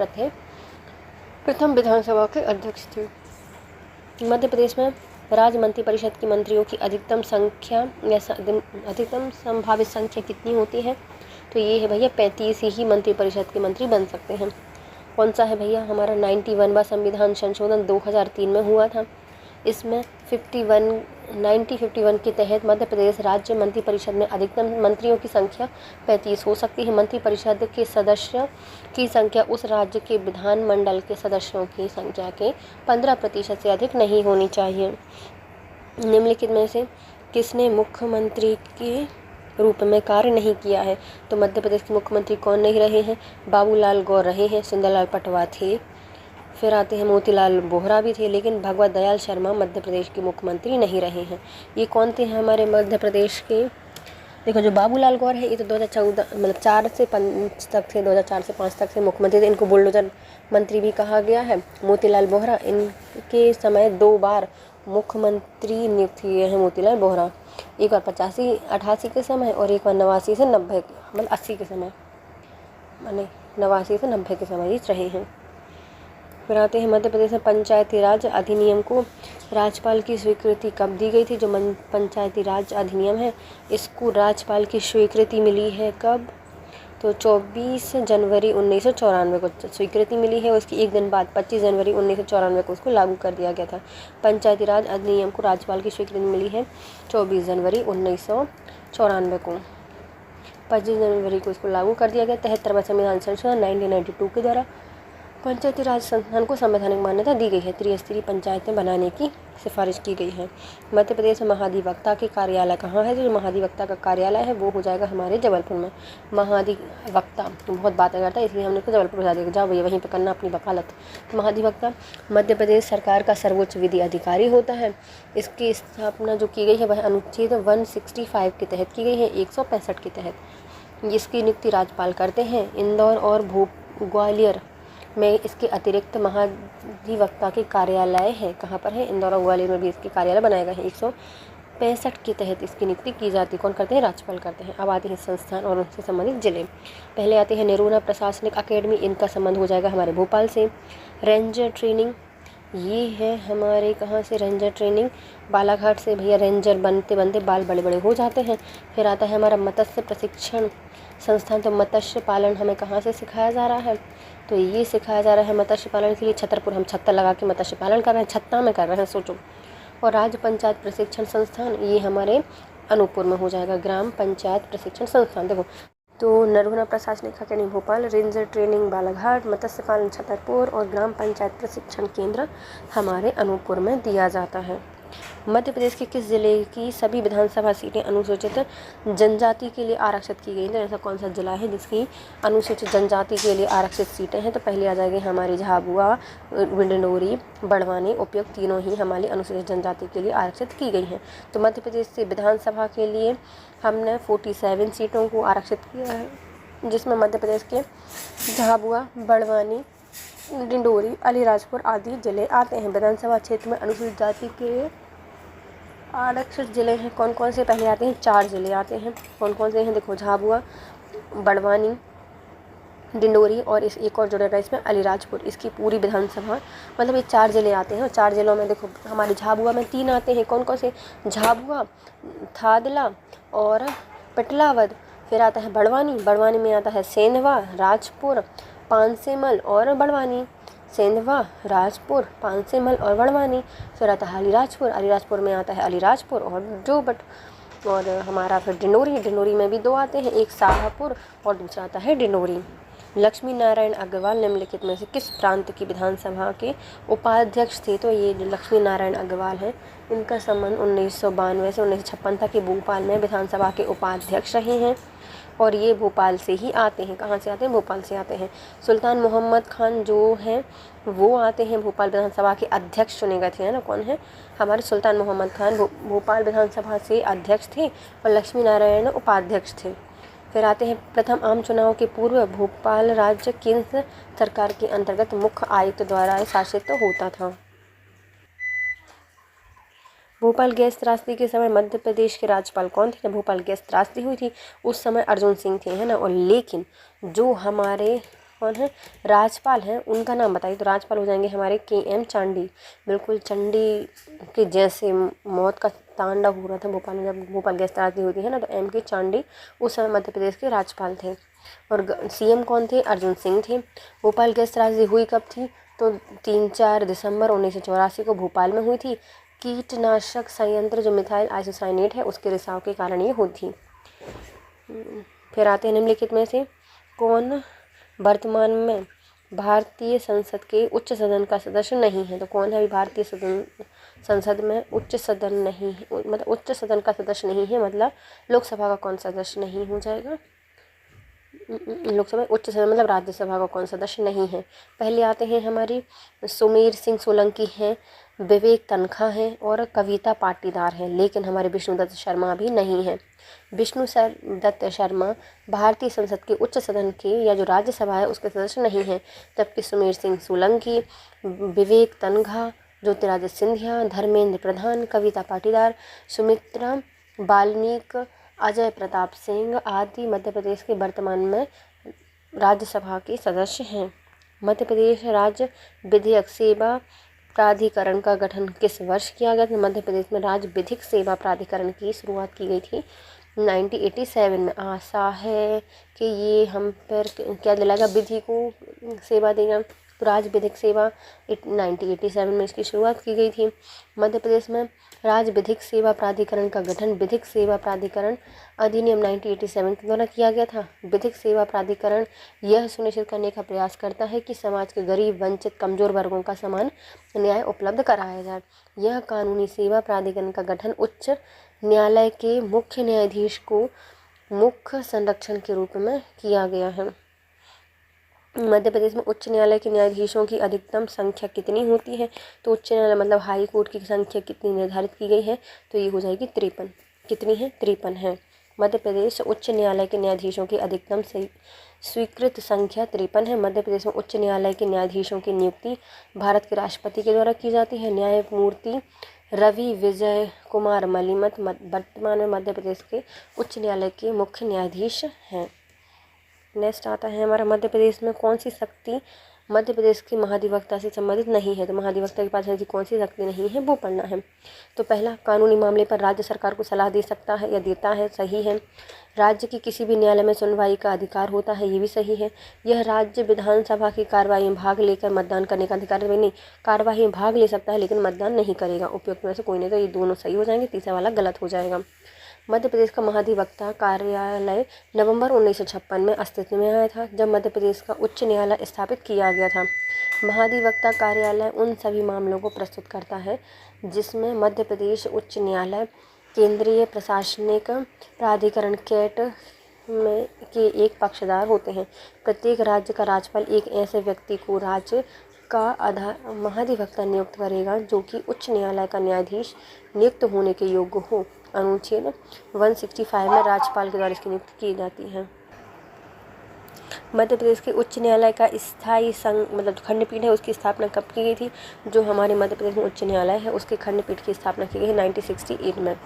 प्रथम विधानसभा के अध्यक्ष थे। मध्य प्रदेश में राज्य मंत्रिपरिषद की मंत्रियों की अधिकतम संख्या या अधिकतम संभावित संख्या कितनी होती है? तो ये है भैया 35 ही मंत्रिपरिषद के मंत्री बन सकते हैं। कौन सा है भैया? हमारा 91वां संविधान संशोधन 2003 में हुआ था। इसमें 1951 के तहत मध्य प्रदेश राज्य मंत्रिपरिषद में अधिकतम मंत्रियों की संख्या 35 हो सकती है। मंत्रिपरिषद के सदस्य की संख्या उस राज्य के विधानमंडल के सदस्यों की संख्या के 15% से अधिक नहीं होनी चाहिए। निम्नलिखित में से किसने मुख्यमंत्री के रूप में कार्य नहीं किया है? तो मध्य प्रदेश के मुख्यमंत्री कौन नहीं रहे हैं? बाबूलाल गौर रहे हैं, सुंदरलाल पटवा थे, फिर आते हैं मोतीलाल बोहरा भी थे, लेकिन भगवत दयाल शर्मा मध्य प्रदेश के मुख्यमंत्री नहीं रहे हैं। ये कौन थे हमारे मध्य प्रदेश के? देखो, जो बाबूलाल गौर है ये तो 2014 मतलब 4 से 5 तक थे, 2004 से 5 तक से मुख्यमंत्री थे। इनको बुलडोजर मंत्री भी कहा गया है। मोतीलाल बोहरा, इनके समय 2 बार मुख्यमंत्री नियुक्त किए हैं मोतीलाल बोहरा, एक बार 85-88 के समय और एक बार 89 से 90 मतलब 80 के समय, माने 89 से 90 के समय रहे हैं। फिर आते हैं मध्य प्रदेश में पंचायती राज अधिनियम को राज्यपाल की स्वीकृति कब दी गई थी? जो पंचायती राज अधिनियम है इसको राज्यपाल की स्वीकृति मिली है कब? तो 24 जनवरी 1994 को स्वीकृति मिली है। उसकी एक दिन बाद 25 जनवरी 1994 को उसको लागू कर दिया गया था। पंचायती राज अधिनियम को राज्यपाल की स्वीकृति मिली है 24 जनवरी 1994 को। 25 जनवरी को इसको लागू कर दिया गया। 73वां संविधान संशोधन 1992 के द्वारा पंचायती राज संस्थान को संवैधानिक मान्यता दी गई है। त्रिस्तरीय पंचायतें बनाने की सिफारिश की गई है। मध्य प्रदेश में महाधिवक्ता के कार्यालय कहाँ है? जो महाधिवक्ता का कार्यालय है वो हो जाएगा हमारे जबलपुर में। महाधिवक्ता बहुत बातें करता है इसलिए हमने उसको जबलपुर बजा दिया। जाओ भैया वहीं पर करना अपनी वकालत। महाधिवक्ता मध्य प्रदेश सरकार का सर्वोच्च विधि अधिकारी होता है। इसकी स्थापना जो की गई है वह अनुच्छेद 165 के तहत की गई है, 165 के तहत। इसकी नियुक्ति राज्यपाल करते हैं। इंदौर और ग्वालियर में इसके अतिरिक्त महाधिवक्ता के कार्यालय है। कहाँ पर है? इंदौर और ग्वालियर में भी इसके कार्यालय बनाए गए हैं। 165 के तहत इसकी नियुक्ति की जाती है। कौन करते हैं? राज्यपाल करते हैं। अब आते हैं संस्थान और उनसे संबंधित जिले। पहले आते हैं निरोना प्रशासनिक अकेडमी, इनका संबंध हो जाएगा हमारे भोपाल से। रेंजर ट्रेनिंग, ये है हमारे कहाँ से? रेंजर ट्रेनिंग बालाघाट से। भैया रेंजर बनते बनते बाल बड़े बड़े हो जाते हैं। फिर आता है हमारा मत्स्य प्रशिक्षण संस्थान। तो मत्स्य पालन हमें कहाँ से सिखाया जा रहा है? तो ये सिखाया जा रहा है मत्स्य पालन के लिए छतरपुर। हम छत्तर लगा के मत्स्य पालन कर रहे हैं, छत्ता में कर रहे हैं, सोचो। और राज्य पंचायत प्रशिक्षण संस्थान ये हमारे अनूपपुर में हो जाएगा। ग्राम पंचायत प्रशिक्षण संस्थान देखो, तो नरोना प्रशासनिक academy Bhopal, ranger training Balaghat, मत्स्य पालन छतरपुर और ग्राम पंचायत प्रशिक्षण केंद्र हमारे अनूपपुर में दिया जाता है। मध्य प्रदेश के किस जिले की सभी विधानसभा सीटें अनुसूचित जनजाति के लिए आरक्षित की गई हैं? ऐसा कौन सा जिला है जिसकी अनुसूचित जनजाति के लिए आरक्षित सीटें हैं? तो पहले आ जाएगी हमारी झाबुआ, डिंडोरी, बड़वानी, उपयुक्त तीनों ही हमारी अनुसूचित जनजाति के लिए आरक्षित की गई हैं। तो मध्य प्रदेश से विधानसभा के लिए हमने 47 सीटों को आरक्षित किया है, जिसमें मध्य प्रदेश के झाबुआ, बड़वानी, डिंडोरी, अलीराजपुर आदि जिले आते हैं। विधानसभा क्षेत्र में अनुसूचित जाति के आरक्षित जिले हैं कौन कौन से? पहले आते हैं 4 जिले आते हैं। कौन कौन से हैं? देखो, झाबुआ, बड़वानी, डिंडोरी और इस एक और जुड़ेगा इसमें अलीराजपुर। इसकी पूरी विधानसभा मतलब ये 4 जिले आते हैं। और 4 जिलों में देखो हमारे झाबुआ में 3 आते हैं। कौन कौन से? झाबुआ, थादला और पिटलावद। फिर आता है बड़वानी, बड़वानी में आता है सेंधवा, राजपुर, पानसेमल और बड़वानी। सेंधवा, राजपुर, पानसेमल और बड़वानी। फिर आता है अलीराजपुर, अलीराजपुर में आता है अलीराजपुर और जोबट। और हमारा फिर डिंडोरी, डिंडोरी में भी 2 आते हैं, एक शाहपुर और दूसरा आता है डिंडोरी। लक्ष्मी नारायण अग्रवाल निम्नलिखित में से किस प्रांत की विधानसभा के उपाध्यक्ष थे? तो ये जो लक्ष्मी नारायण अग्रवाल हैं, इनका संबंध 1992 से 1956 तक के भोपाल में विधानसभा के उपाध्यक्ष रहे हैं और ये भोपाल से ही आते हैं। कहाँ से आते हैं? भोपाल से आते हैं। सुल्तान मोहम्मद खान जो हैं वो आते हैं भोपाल विधानसभा के अध्यक्ष चुने गए थे, है ना। कौन है? हमारे सुल्तान मोहम्मद खान भोपाल विधानसभा से अध्यक्ष थे और लक्ष्मी नारायण उपाध्यक्ष थे। फिर आते हैं प्रथम आम चुनाव के पूर्व भोपाल राज्य किस सरकार के अंतर्गत मुख्य आयुक्त द्वारा शासित होता था? भोपाल गैस त्रासदी के समय मध्य प्रदेश के राज्यपाल कौन थे? जब भोपाल गैस त्रासदी हुई थी उस समय अर्जुन सिंह थे, है ना। और लेकिन जो हमारे कौन है राज्यपाल हैं उनका नाम बताइए। तो राज्यपाल हो जाएंगे हमारे KM चांडी। बिल्कुल चंडी के जैसे मौत का तांडव हो रहा था भोपाल में जब भोपाल गैस त्रासदी हुई थी, है ना। तो MK चांडी उस समय मध्य प्रदेश के राज्यपाल थे। और CM कौन थे? अर्जुन सिंह थे। भोपाल गैस त्रासदी हुई कब थी? तो 3-4 दिसंबर 1984 को भोपाल में हुई थी। कीटनाशक संयंत्र जो मिथाइल आइसोसाइनेट है उसके रिसाव के कारण ये हुई थी। फिर आते हैं निम्नलिखित में से कौन वर्तमान में भारतीय संसद के उच्च सदन का सदस्य नहीं है? तो कौन है अभी भारतीय संसद में उच्च सदन नहीं है, मतलब उच्च सदन का सदस्य नहीं है, मतलब लोकसभा का कौन सदस्य नहीं हो जाएगा? लोकसभा उच्च सदन मतलब राज्यसभा का कौन सदस्य नहीं है? पहले आते हैं हमारी सुमेर सिंह सोलंकी हैं, विवेक तनखा हैं और कविता पाटीदार हैं, लेकिन हमारे विष्णु दत्त शर्मा भी नहीं हैं। विष्णु दत्त शर्मा भारतीय संसद के उच्च सदन के या जो राज्यसभा है उसके सदस्य नहीं हैं, जबकि सुमेर सिंह सोलंकी, विवेक तनखा, ज्योतिरादित्य सिंधिया, धर्मेंद्र प्रधान, कविता पाटीदार, सुमित्रा बाल्मीक, अजय प्रताप सिंह आदि मध्य प्रदेश के वर्तमान में राज्यसभा के सदस्य हैं। मध्य प्रदेश राज्य विधिक सेवा प्राधिकरण का गठन किस वर्ष किया गया था? मध्य प्रदेश में राज्य विधिक सेवा प्राधिकरण की शुरुआत की गई थी 1987 में। आशा है कि ये हम पर क्या दिलाएगा, विधि को सेवा देगा। तो राज्य विधिक सेवा 1987 में इसकी शुरुआत की गई थी। मध्य प्रदेश में राज्य विधिक सेवा प्राधिकरण का गठन विधिक सेवा प्राधिकरण अधिनियम 1987 के द्वारा किया गया था। विधिक सेवा प्राधिकरण यह सुनिश्चित करने का प्रयास करता है कि समाज के गरीब, वंचित, कमजोर वर्गों का समान न्याय उपलब्ध कराया जाए। यह कानूनी सेवा प्राधिकरण का गठन उच्च न्यायालय के मुख्य न्यायाधीश को मुख्य संरक्षण के रूप में किया गया है। मध्य प्रदेश में उच्च न्यायालय के न्यायाधीशों की अधिकतम संख्या कितनी होती है? तो उच्च न्यायालय मतलब हाई कोर्ट की संख्या कितनी निर्धारित की गई है? तो ये हो जाएगी 53। कितनी है? 53 है। मध्य प्रदेश उच्च न्यायालय के न्यायाधीशों की अधिकतम स्वीकृत संख्या 53 है। मध्य प्रदेश में उच्च न्यायालय के न्यायाधीशों की नियुक्ति भारत के राष्ट्रपति के द्वारा की जाती है। न्यायमूर्ति रवि विजय कुमार मलिमत वर्तमान में मध्य प्रदेश के उच्च न्यायालय के मुख्य न्यायाधीश हैं। नेक्स्ट आता है हमारा मध्य प्रदेश में कौन सी शक्ति मध्य प्रदेश की महाधिवक्ता से संबंधित नहीं है? तो महाधिवक्ता के पास ऐसी कौन सी शक्ति नहीं है वो पढ़ना है। तो पहला, कानूनी मामले पर राज्य सरकार को सलाह दे सकता है या देता है, सही है। राज्य की किसी भी न्यायालय में सुनवाई का अधिकार होता है, ये भी सही है। यह राज्य विधानसभा की कार्रवाई में भाग लेकर मतदान करने का अधिकार नहीं, कार्यवाही में भाग ले सकता है लेकिन मतदान नहीं करेगा। उपयुक्त में से कोई नहीं, तो ये दोनों सही हो जाएंगे, तीसरा वाला गलत हो जाएगा। मध्य प्रदेश का महाधिवक्ता कार्यालय नवंबर 1956 में अस्तित्व में आया था, जब मध्य प्रदेश का उच्च न्यायालय स्थापित किया गया था। महाधिवक्ता कार्यालय उन सभी मामलों को प्रस्तुत करता है जिसमें मध्य प्रदेश उच्च न्यायालय केंद्रीय प्रशासनिक प्राधिकरण कैट में के एक पक्षधार होते हैं। प्रत्येक राज्य का राज्यपाल एक ऐसे व्यक्ति को राज्य का महाधिवक्ता नियुक्त करेगा जो कि उच्च न्यायालय का न्यायाधीश नियुक्त होने के योग्य हो। अनुच्छेद 165 में राज्यपाल के द्वारा इसकी नियुक्ति की जाती है। मध्य प्रदेश के उच्च न्यायालय का स्थायी मतलब खंडपीठ है उसकी स्थापना कब की गई थी? जो हमारे मध्य प्रदेश में उच्च न्यायालय है उसके खंडपीठ की स्थापना की गई है 1968 में।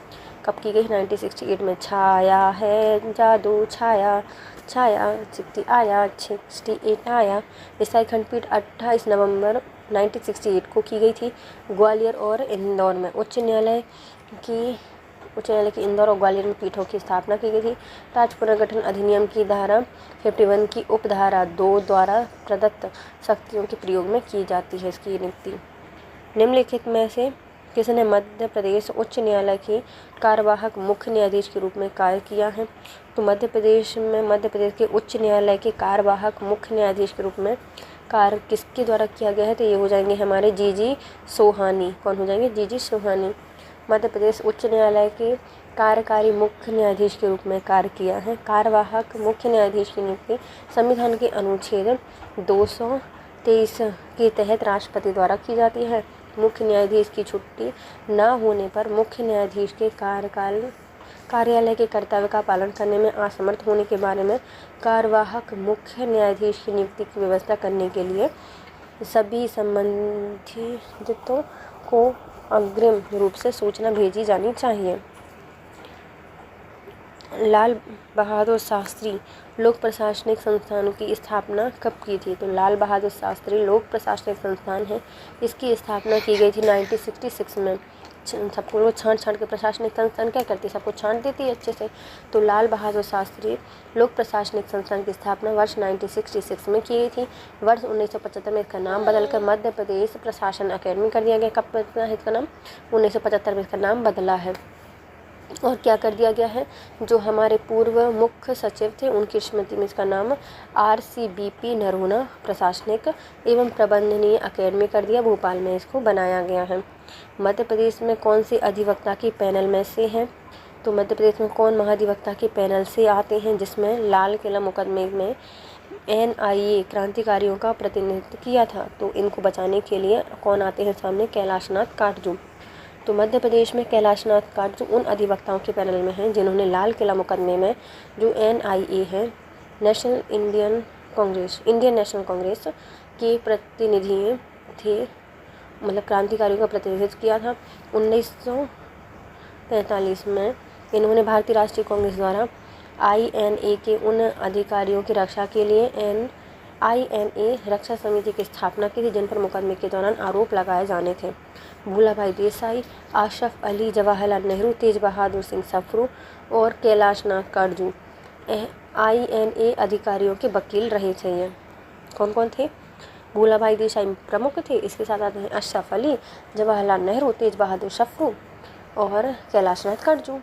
कब की गई? 1968 में। छाया है जादू छाया, छाया चिट्ठी आया 68 आया। स्थायी खंडपीठ 28 नवंबर 1968 को की गई थी ग्वालियर और इंदौर में। उच्च न्यायालय के इंदौर और ग्वालियर में पीठों की स्थापना की गई थी। राज्य पुनर्गठन अधिनियम की धारा 51 की उपधारा 2 द्वारा प्रदत्त शक्तियों के प्रयोग में की जाती है इसकी नियुक्ति। निम्नलिखित में से किसने मध्य प्रदेश उच्च न्यायालय के कार्यवाहक मुख्य न्यायाधीश के रूप में कार्य किया है? तो मध्य प्रदेश के उच्च न्यायालय के कार्यवाहक मुख्य न्यायाधीश के रूप में कार्य किसके द्वारा किया गया है? तो ये हो जाएंगे हमारे जी सोहानी। कौन हो जाएंगे? जी सोहानी। मध्य प्रदेश उच्च न्यायालय के कार्यकारी मुख्य न्यायाधीश के रूप में कार्य किया है। कार्यवाहक मुख्य न्यायाधीश की नियुक्ति संविधान के अनुच्छेद 223 के तहत राष्ट्रपति द्वारा की जाती है। मुख्य न्यायाधीश की छुट्टी न होने पर मुख्य न्यायाधीश के कार्यालय के कर्तव्य का पालन करने में असमर्थ होने के बारे में कार्यवाहक मुख्य न्यायाधीश की नियुक्ति की व्यवस्था करने के लिए सभी संबंधितों को अग्रिम रूप से सूचना भेजी जानी चाहिए। लाल बहादुर शास्त्री लोक प्रशासनिक संस्थान की स्थापना कब की थी? तो लाल बहादुर शास्त्री लोक प्रशासनिक संस्थान है, इसकी स्थापना की गई थी 1966 में। सबको लोग छांट के प्रशासनिक संस्थान क्या करती है? सबको छांट देती है अच्छे से। तो लाल बहादुर शास्त्री लोक प्रशासनिक संस्थान की स्थापना वर्ष 1966 में की गई थी। वर्ष 1975 में इसका नाम बदलकर मध्य प्रदेश प्रशासन अकेडमी कर दिया गया। कब बदला है इसका नाम? 1975 में इसका नाम बदला है। और क्या कर दिया गया है? जो हमारे पूर्व मुख्य सचिव थे उनकी स्मृति में इसका नाम RCBP नरोना प्रशासनिक एवं प्रबंधनीय अकेडमी कर दिया। भोपाल में इसको बनाया गया है। मध्य प्रदेश में कौन से अधिवक्ता के पैनल में से हैं? तो मध्य प्रदेश में कौन महाधिवक्ता के पैनल से आते हैं? जिसमें लाल किला मुकदमे में NIA क्रांतिकारियों का प्रतिनिधित्व किया था। तो इनको बचाने के लिए कौन आते हैं सामने? कैलाशनाथ काटजू। तो मध्य प्रदेश में कैलाशनाथ काटजू उन अधिवक्ताओं के पैनल में हैं जिन्होंने लाल किला मुकदमे में जो NIA है इंडियन नेशनल कांग्रेस के प्रतिनिधि थे, मतलब क्रांतिकारियों का प्रतिनिधित्व किया था। 1945 में इन्होंने भारतीय राष्ट्रीय कांग्रेस द्वारा INA के उन अधिकारियों की रक्षा के लिए INA रक्षा समिति की स्थापना की थी जिन पर मुकदमे के दौरान आरोप लगाए जाने थे। भूला भाई देसाई, आशफ अली, जवाहरलाल नेहरू, तेज बहादुर सिंह सप्रू और कैलाशनाथ काटजू INA अधिकारियों के वकील रहे थे। ये कौन कौन थे? भूला भाई देसाई प्रमुख थे, इसके साथ आते हैं अशरफ अली, जवाहरलाल नेहरू, तेज बहादुर सप्रू और कैलाशनाथ काटजू।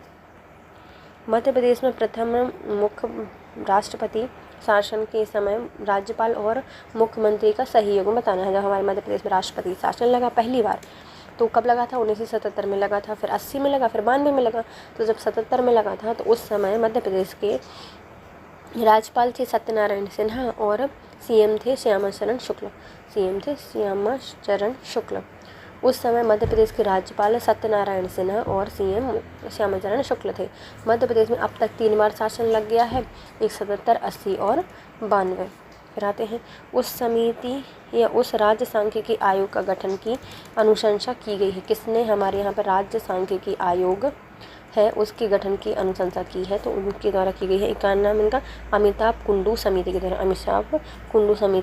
मध्य प्रदेश में प्रथम मुख्य राष्ट्रपति शासन के समय राज्यपाल और मुख्यमंत्री का सहयोग बताना है। जब हमारे मध्य प्रदेश में राष्ट्रपति शासन लगा पहली बार, तो कब लगा था? 1977 में लगा था, फिर 80 में लगा, फिर 92 में लगा। तो जब 77 में लगा था तो उस समय मध्य प्रदेश के राज्यपाल थे सत्यनारायण सिन्हा और CM थे श्यामा चरण शुक्ल। उस समय मध्य प्रदेश के राज्यपाल सत्यनारायण सिन्हा और CM श्यामा चरण शुक्ल थे। मध्य प्रदेश में अब तक 3 बार शासन लग गया है, 77, 80 और 92। फिर आते हैं उस समिति या उस राज्य सांख्यिकी आयोग का गठन की अनुशंसा की गई है। किसने हमारे यहाँ पर राज्य सांख्यिकी आयोग है उसके गठन की अनुशंसा की है? तो उनके द्वारा की गई है। एक का नाम इनका अमिताभ कुंडू समिति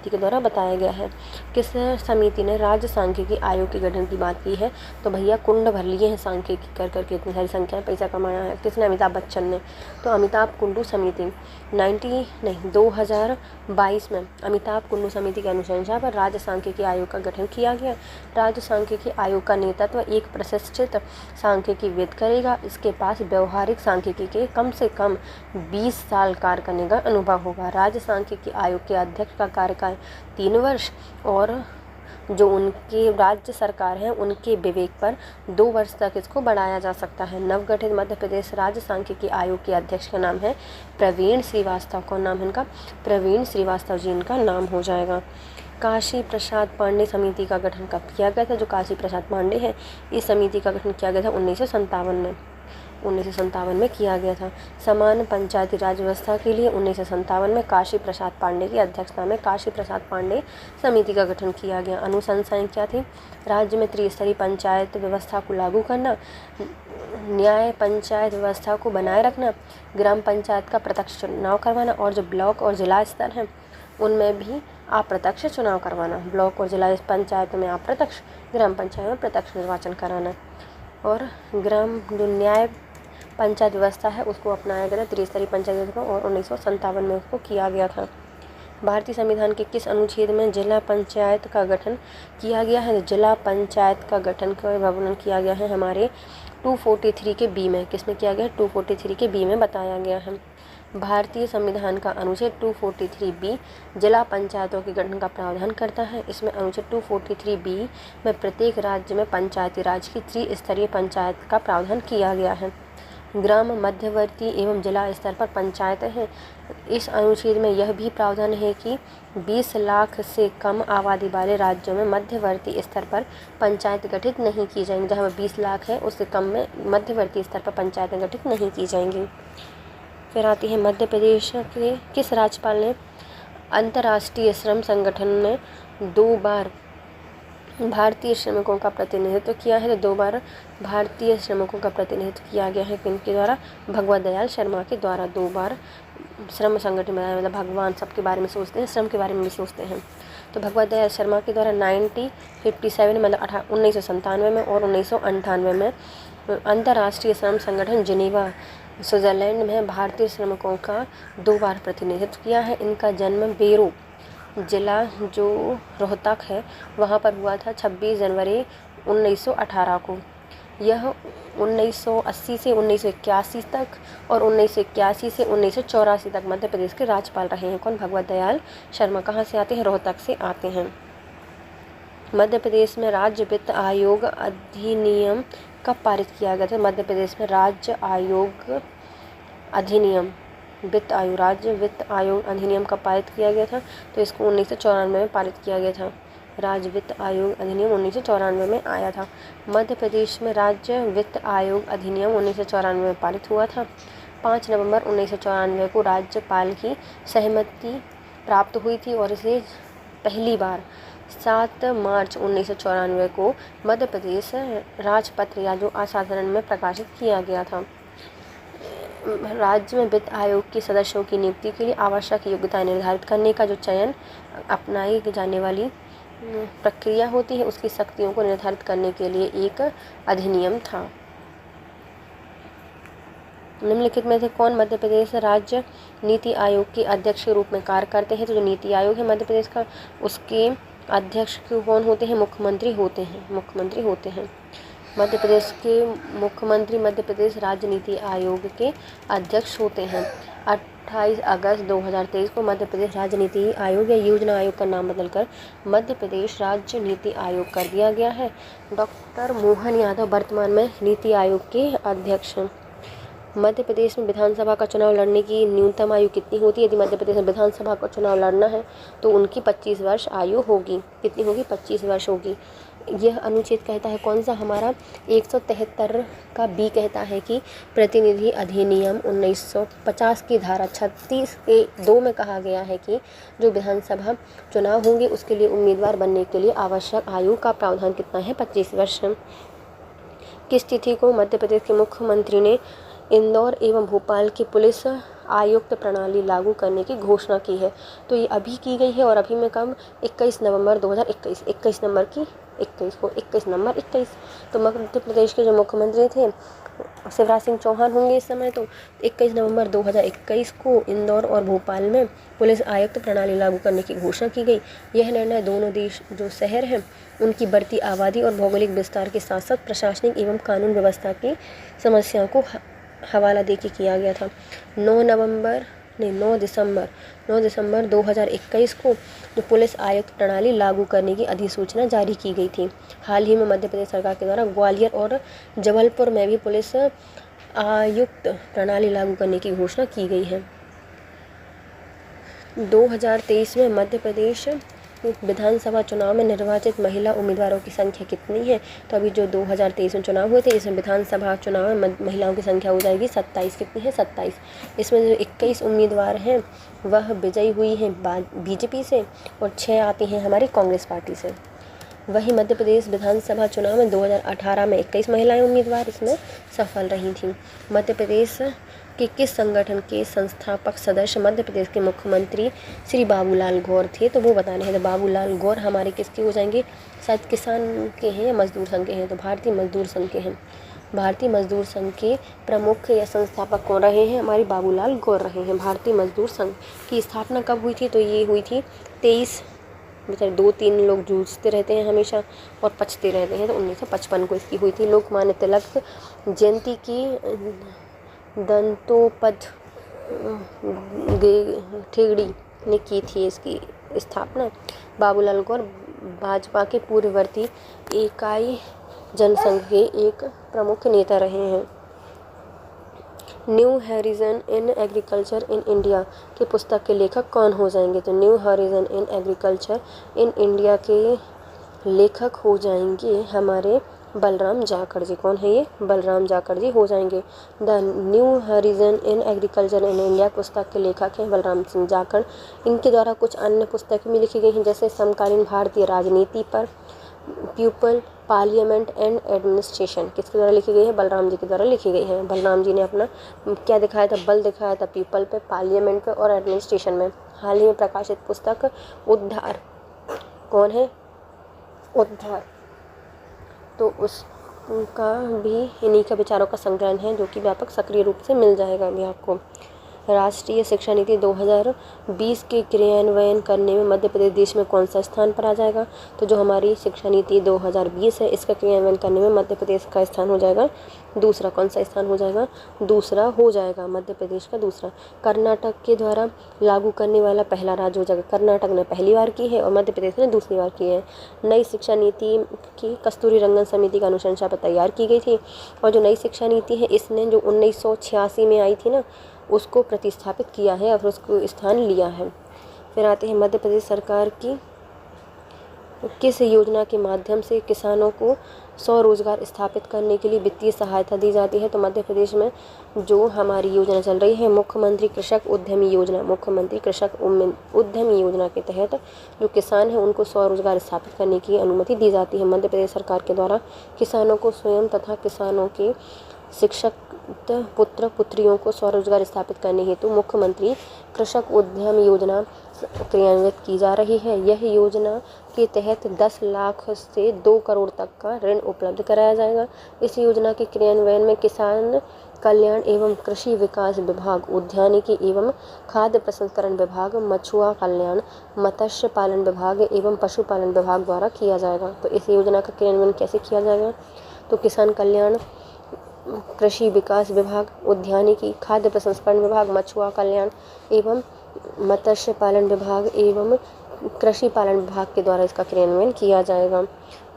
के द्वारा बताया गया है। किस समिति ने राज्य सांख्यिकी आयोग के गठन की बात की है? तो भैया कुंड भर लिए हैं सांख्यिकी कर करके, इतनी सारी संख्याएं, पैसा कमाया है। किसने? अमिताभ बच्चन ने। तो अमिताभ कुंडू समिति 2022 में अमिताभ कुंडू समिति की अनुशंसा पर राज्य सांख्यिकी आयोग का गठन किया गया। राज्य सांख्यिकी आयोग का नेतृत्व एक प्रतिष्ठित सांख्यिकीविद करेगा। इसके पास व्यवहारिक सांख्यिकी के कम से कम 20 साल कार्य करने का अनुभव होगा। राज्य सांख्यिकी आयोग के अध्यक्ष का कार्यकाल 3 वर्ष और जो उनके राज्य सरकार है उनके विवेक पर 2 वर्ष तक इसको बढ़ाया जा सकता है। नवगठित मध्य प्रदेश राज्य सांख्यिकी आयोग के अध्यक्ष का नाम है प्रवीण श्रीवास्तव। कौन नाम है इनका? प्रवीण श्रीवास्तव जी इनका नाम हो जाएगा। काशी प्रसाद पांडे समिति का गठन कब किया गया था? जो काशी प्रसाद पांडे है इस समिति का गठन किया गया था 1957 में किया गया था। समान पंचायती राज व्यवस्था के लिए 1957 में काशी प्रसाद पांडे की अध्यक्षता में काशी प्रसाद पांडे समिति का गठन किया गया। अनुशंसाएं क्या थी? राज्य में त्रिस्तरीय पंचायत व्यवस्था को लागू करना, न्याय पंचायत व्यवस्था को बनाए रखना, ग्राम पंचायत का प्रत्यक्ष चुनाव करवाना और जो ब्लॉक और जिला स्तर है उनमें भी अप्रत्यक्ष चुनाव करवाना। ब्लॉक और जिला पंचायत में अप्रत्यक्ष, ग्राम पंचायत में प्रत्यक्ष निर्वाचन कराना। और ग्राम जो न्याय पंचायत व्यवस्था है उसको अपनाया गया था त्रिस्तरीय पंचायत व्यवस्था और 1957 में उसको किया गया था। भारतीय संविधान के किस अनुच्छेद में जिला पंचायत का गठन किया गया है? जिला पंचायत का गठन का वर्णन किया गया है हमारे 243 के बी में। किसमें किया गया है? 243 के बी में बताया गया है। भारतीय संविधान का अनुच्छेद 243 बी जिला पंचायतों के गठन का प्रावधान करता है। इसमें अनुच्छेद 243 बी में प्रत्येक राज्य में पंचायती राज की त्रिस्तरीय पंचायत का प्रावधान किया गया है। ग्राम मध्यवर्ती एवं जिला स्तर पर पंचायतें हैं। इस अनुच्छेद में यह भी प्रावधान है कि 20 लाख से कम आबादी वाले राज्यों में मध्यवर्ती स्तर पर पंचायत गठित नहीं की जाएंगी। जहाँ 20 लाख है उससे कम में मध्यवर्ती स्तर पर पंचायतें गठित नहीं की जाएंगी। फिर आती है मध्य प्रदेश के किस राज्यपाल ने अंतर्राष्ट्रीय श्रम संगठन में 2 बार भारतीय श्रमिकों का प्रतिनिधित्व किया है? तो 2 बार भारतीय श्रमिकों का प्रतिनिधित्व किया गया है किनके द्वारा? भगवत दयाल शर्मा के द्वारा 2 बार श्रम संगठन बनाया। मतलब भगवान सबके बारे में सोचते हैं, श्रम के बारे में भी सोचते हैं। तो भगवत दयाल शर्मा के द्वारा 1957 मतलब 1997 में और 1998 में अंतर्राष्ट्रीय श्रम संगठन जिनेवा स्विट्जरलैंड में भारतीय श्रमिकों का 2 बार प्रतिनिधित्व किया है। इनका जन्म बेरो जिला जो रोहतक है वहाँ पर हुआ था 26 जनवरी 1918 को। यह 1980 से 1981 तक और 1981 से 1984 तक मध्य प्रदेश के राज्यपाल रहे हैं। कौन? भगवत दयाल शर्मा। कहाँ से आते हैं? रोहतक से आते हैं। मध्य प्रदेश में राज्य वित्त आयोग अधिनियम कब पारित किया गया था? मध्य प्रदेश में राज्य आयोग अधिनियम राज्य वित्त आयोग अधिनियम कब पारित किया गया था? तो इसको 1994 में पारित किया गया था। राज्य वित्त आयोग अधिनियम 1994 में आया था। मध्य प्रदेश में राज्य वित्त आयोग अधिनियम 1994 में पारित हुआ था। 5 नवंबर 1994 को राज्यपाल की सहमति प्राप्त हुई थी और इसे पहली बार 7 मार्च 1994 को मध्य प्रदेश राजपत्र या जो असाधारण में प्रकाशित किया गया था। राज्य में वित्त आयोग के सदस्यों की नियुक्ति के लिए आवश्यक योग्यताएं निर्धारित करने का जो चयन अपनाई जाने वाली प्रक्रिया होती है उसकी शक्तियों को निर्धारित करने के लिए एक अधिनियम था। निम्नलिखित में से कौन मध्य प्रदेश राज्य नीति आयोग के अध्यक्ष के रूप में कार्य करते हैं? तो जो नीति आयोग है मध्य प्रदेश का उसके अध्यक्ष कौन होते हैं? मुख्यमंत्री होते हैं। मध्य प्रदेश के मुख्यमंत्री मध्य प्रदेश राज्य नीति आयोग के अध्यक्ष होते हैं। 28 अगस्त 2023 को मध्य प्रदेश राज्य नीति आयोग या योजना आयोग का नाम बदलकर मध्य प्रदेश राज्य नीति आयोग कर दिया गया है। डॉक्टर मोहन यादव वर्तमान में नीति आयोग के अध्यक्ष हैं। मध्य प्रदेश में विधानसभा का चुनाव लड़ने की न्यूनतम आयु कितनी होती है? यदि मध्य प्रदेश में विधानसभा का चुनाव लड़ना है तो उनकी 25 वर्ष आयु होगी। कितनी होगी? 25 वर्ष होगी। यह अनुच्छेद कहता है कौन सा? हमारा 173 का बी कहता है कि प्रतिनिधि अधिनियम 1950 की धारा 36 के 2 में कहा गया है कि जो विधानसभा चुनाव होंगे उसके लिए उम्मीदवार बनने के लिए आवश्यक आयु का प्रावधान कितना है? 25 वर्ष। किस तिथि को मध्य प्रदेश के मुख्यमंत्री ने इंदौर एवं भोपाल की पुलिस आयुक्त प्रणाली लागू करने की घोषणा की है? तो ये अभी की गई है और अभी में कम 21 नवंबर 2021 21 नंबर की 21 नंबर 21। तो मध्य प्रदेश के जो मुख्यमंत्री थे शिवराज सिंह चौहान होंगे इस समय। तो 21 नवंबर 2021 को इंदौर और भोपाल में पुलिस आयुक्त प्रणाली लागू करने की घोषणा की गई। यह निर्णय दोनों देश जो शहर हैं उनकी बढ़ती आबादी और भौगोलिक विस्तार के साथ साथ प्रशासनिक एवं कानून व्यवस्था की समस्याओं को हवाला देके किया गया था। 9 दिसंबर 2021 को जो पुलिस आयुक्त प्रणाली लागू करने की अधिसूचना जारी की गई थी। हाल ही में मध्य प्रदेश सरकार के द्वारा ग्वालियर और जबलपुर में भी पुलिस आयुक्त प्रणाली लागू करने की घोषणा की गई है। 2023 में मध्य प्रदेश विधानसभा चुनाव में निर्वाचित महिला उम्मीदवारों की संख्या कितनी है? तो अभी जो 2023 में चुनाव हुए थे इसमें विधानसभा चुनाव में महिलाओं की संख्या हो जाएगी 27। कितनी है? 27। इसमें जो 21 उम्मीदवार हैं वह विजयी हुई हैं बीजेपी से और 6 आती हैं हमारी कांग्रेस पार्टी से। वहीं मध्य प्रदेश विधानसभा चुनाव में 2018 में 21 महिलाएं उम्मीदवार इसमें सफल रही थीं। मध्य प्रदेश के किस संगठन के संस्थापक सदस्य मध्य प्रदेश के मुख्यमंत्री श्री बाबूलाल गौर थे? तो वो बताने हैं। तो बाबूलाल गौर हमारे किसके हो जाएंगे? शायद किसान के हैं या मजदूर संघ के हैं? तो भारतीय मजदूर संघ के हैं। भारतीय मजदूर संघ के प्रमुख या संस्थापक कौन रहे हैं? हमारे बाबूलाल गौर रहे हैं। भारतीय मजदूर संघ की स्थापना कब हुई थी? तो ये हुई थी 23, बेचारे 2-3 लोग जूझते रहते हैं हमेशा और पचते रहते हैं, तो 1955 को इसकी हुई थी। लोकमान्य तिलक जयंती की दंतोपद ठेगड़ी ने की थी इसकी स्थापना। बाबूलाल गौर भाजपा के पूर्ववर्ती इकाई जनसंघ के एक प्रमुख नेता रहे हैं। New horizon in agriculture in India की पुस्तक के लेखक कौन हो जाएंगे? तो new horizon in agriculture in India के लेखक हो जाएंगे हमारे बलराम जाखड़ जी। कौन है ये? बलराम जाखड़ जी हो जाएंगे। The new horizon in agriculture in India पुस्तक के लेखक हैं बलराम सिंह जाखड़। इनके द्वारा कुछ अन्य पुस्तकें भी लिखी गई हैं, जैसे समकालीन भारतीय राजनीति पर, पीपल, पार्लियामेंट एंड एडमिनिस्ट्रेशन। किसके द्वारा लिखी गई है? बलराम जी के द्वारा लिखी गई है। बलराम जी ने अपना क्या दिखाया था? बल दिखाया था पीपल पे, पार्लियामेंट पे और एडमिनिस्ट्रेशन में। हाल ही में प्रकाशित पुस्तक उद्धार। कौन है? उद्धार। तो उसका भी इन्हीं का विचारों का संकलन है, जो कि व्यापक सक्रिय रूप से मिल जाएगा अभी आपको। राष्ट्रीय शिक्षा नीति 2020 के क्रियान्वयन करने में मध्य प्रदेश देश में कौन सा स्थान पर आ जाएगा? तो जो हमारी शिक्षा नीति 2020 है, इसका क्रियान्वयन करने में मध्य प्रदेश का स्थान हो जाएगा दूसरा। कौन सा स्थान हो जाएगा? दूसरा हो जाएगा, मध्य प्रदेश का दूसरा। कर्नाटक के द्वारा लागू करने वाला पहला राज्य हो जाएगा। कर्नाटक ने पहली बार की है और मध्य प्रदेश ने दूसरी बार की है। नई शिक्षा नीति की कस्तूरी रंगन समिति का अनुशंसा पर तैयार की गई थी, और जो नई शिक्षा नीति है इसने जो 1986 में आई थी ना, उसको प्रतिस्थापित किया है और उसको स्थान लिया है। फिर आते हैं मध्य प्रदेश सरकार की किस योजना के माध्यम से किसानों को स्वरोजगार स्थापित करने के लिए वित्तीय सहायता दी जाती है? तो मध्य प्रदेश में जो हमारी योजना चल रही है मुख्यमंत्री कृषक उद्यमी योजना। मुख्यमंत्री कृषक उद्यमी योजना के तहत जो किसान हैं उनको स्वरोजगार स्थापित करने की अनुमति दी जाती है। मध्य प्रदेश सरकार के द्वारा किसानों को स्वयं तथा किसानों के शिक्षक पुत्र पुत्रियों को स्वरोजगार स्थापित करने हेतु मुख्यमंत्री कृषक उद्यम योजना क्रियान्वित की जा रही है। यह योजना के तहत 10 लाख से 2 करोड़ तक का ऋण उपलब्ध कराया जाएगा। इस योजना के क्रियान्वयन में किसान कल्याण एवं कृषि विकास विभाग, उद्यानिकी एवं खाद्य प्रसंस्करण विभाग, मछुआ कल्याण, मत्स्य पालन विभाग एवं पशुपालन विभाग द्वारा किया जाएगा। तो इस योजना का क्रियान्वयन कैसे किया जाएगा? तो किसान कल्याण, कृषि विकास विभाग, उद्यानिकी, खाद्य प्रसंस्करण विभाग, मछुआ कल्याण एवं मत्स्य पालन विभाग एवं कृषि पालन विभाग के द्वारा इसका क्रियान्वयन किया जाएगा।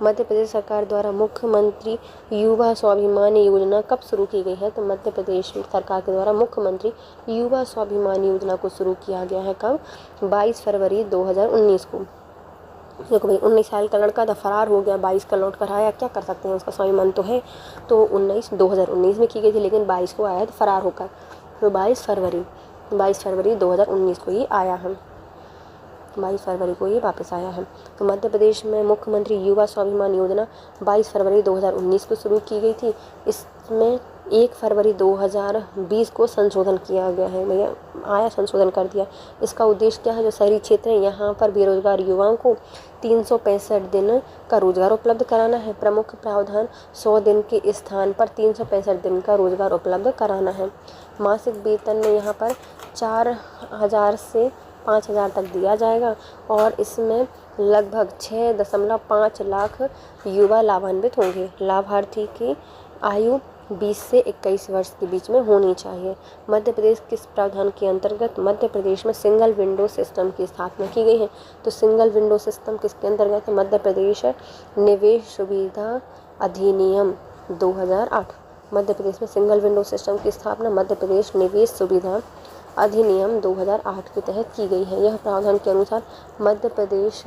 मध्य प्रदेश सरकार द्वारा मुख्यमंत्री युवा स्वाभिमान योजना कब शुरू की गई है? तो मध्य प्रदेश सरकार के द्वारा मुख्यमंत्री युवा स्वाभिमान योजना को शुरू किया गया है। कब? 22 फरवरी 2019 को। देखो भाई, 19 साल का लड़का था, फरार हो गया, 22 का लौट कर आया, क्या कर सकते हैं, उसका स्वाभिमान तो है। तो 2019 में की गई थी, लेकिन 22 को आया तो फरार होकर। तो 22 फरवरी 2019 को ही आया है, 22 फरवरी को ये वापस आया है। तो मध्य प्रदेश में मुख्यमंत्री युवा स्वाभिमान योजना 22 फरवरी 2019 को शुरू की गई थी। इसमें 1 फरवरी 2020 को संशोधन किया गया है। भैया आया, संशोधन कर दिया। इसका उद्देश्य क्या है? जो शहरी क्षेत्र हैं यहाँ पर बेरोजगार युवाओं को 365 दिन का रोजगार उपलब्ध कराना है। प्रमुख प्रावधान 100 दिन के स्थान पर 365 दिन का रोजगार उपलब्ध कराना है। मासिक वेतन में यहाँ पर 4,000 से 5,000 तक दिया जाएगा और इसमें लगभग 6.5 लाख युवा लाभान्वित होंगे। लाभार्थी की आयु 20 से 21 वर्ष के बीच में होनी चाहिए। मध्य प्रदेश किस प्रावधान के अंतर्गत? मध्य प्रदेश में सिंगल विंडो सिस्टम की स्थापना की गई है। तो सिंगल विंडो सिस्टम किसके अंतर्गत है? मध्य प्रदेश निवेश सुविधा अधिनियम 2008। मध्य प्रदेश में सिंगल विंडो सिस्टम की स्थापना मध्य प्रदेश निवेश सुविधा अधिनियम 2008 के तहत की गई है। यह प्रावधान के अनुसार मध्य प्रदेश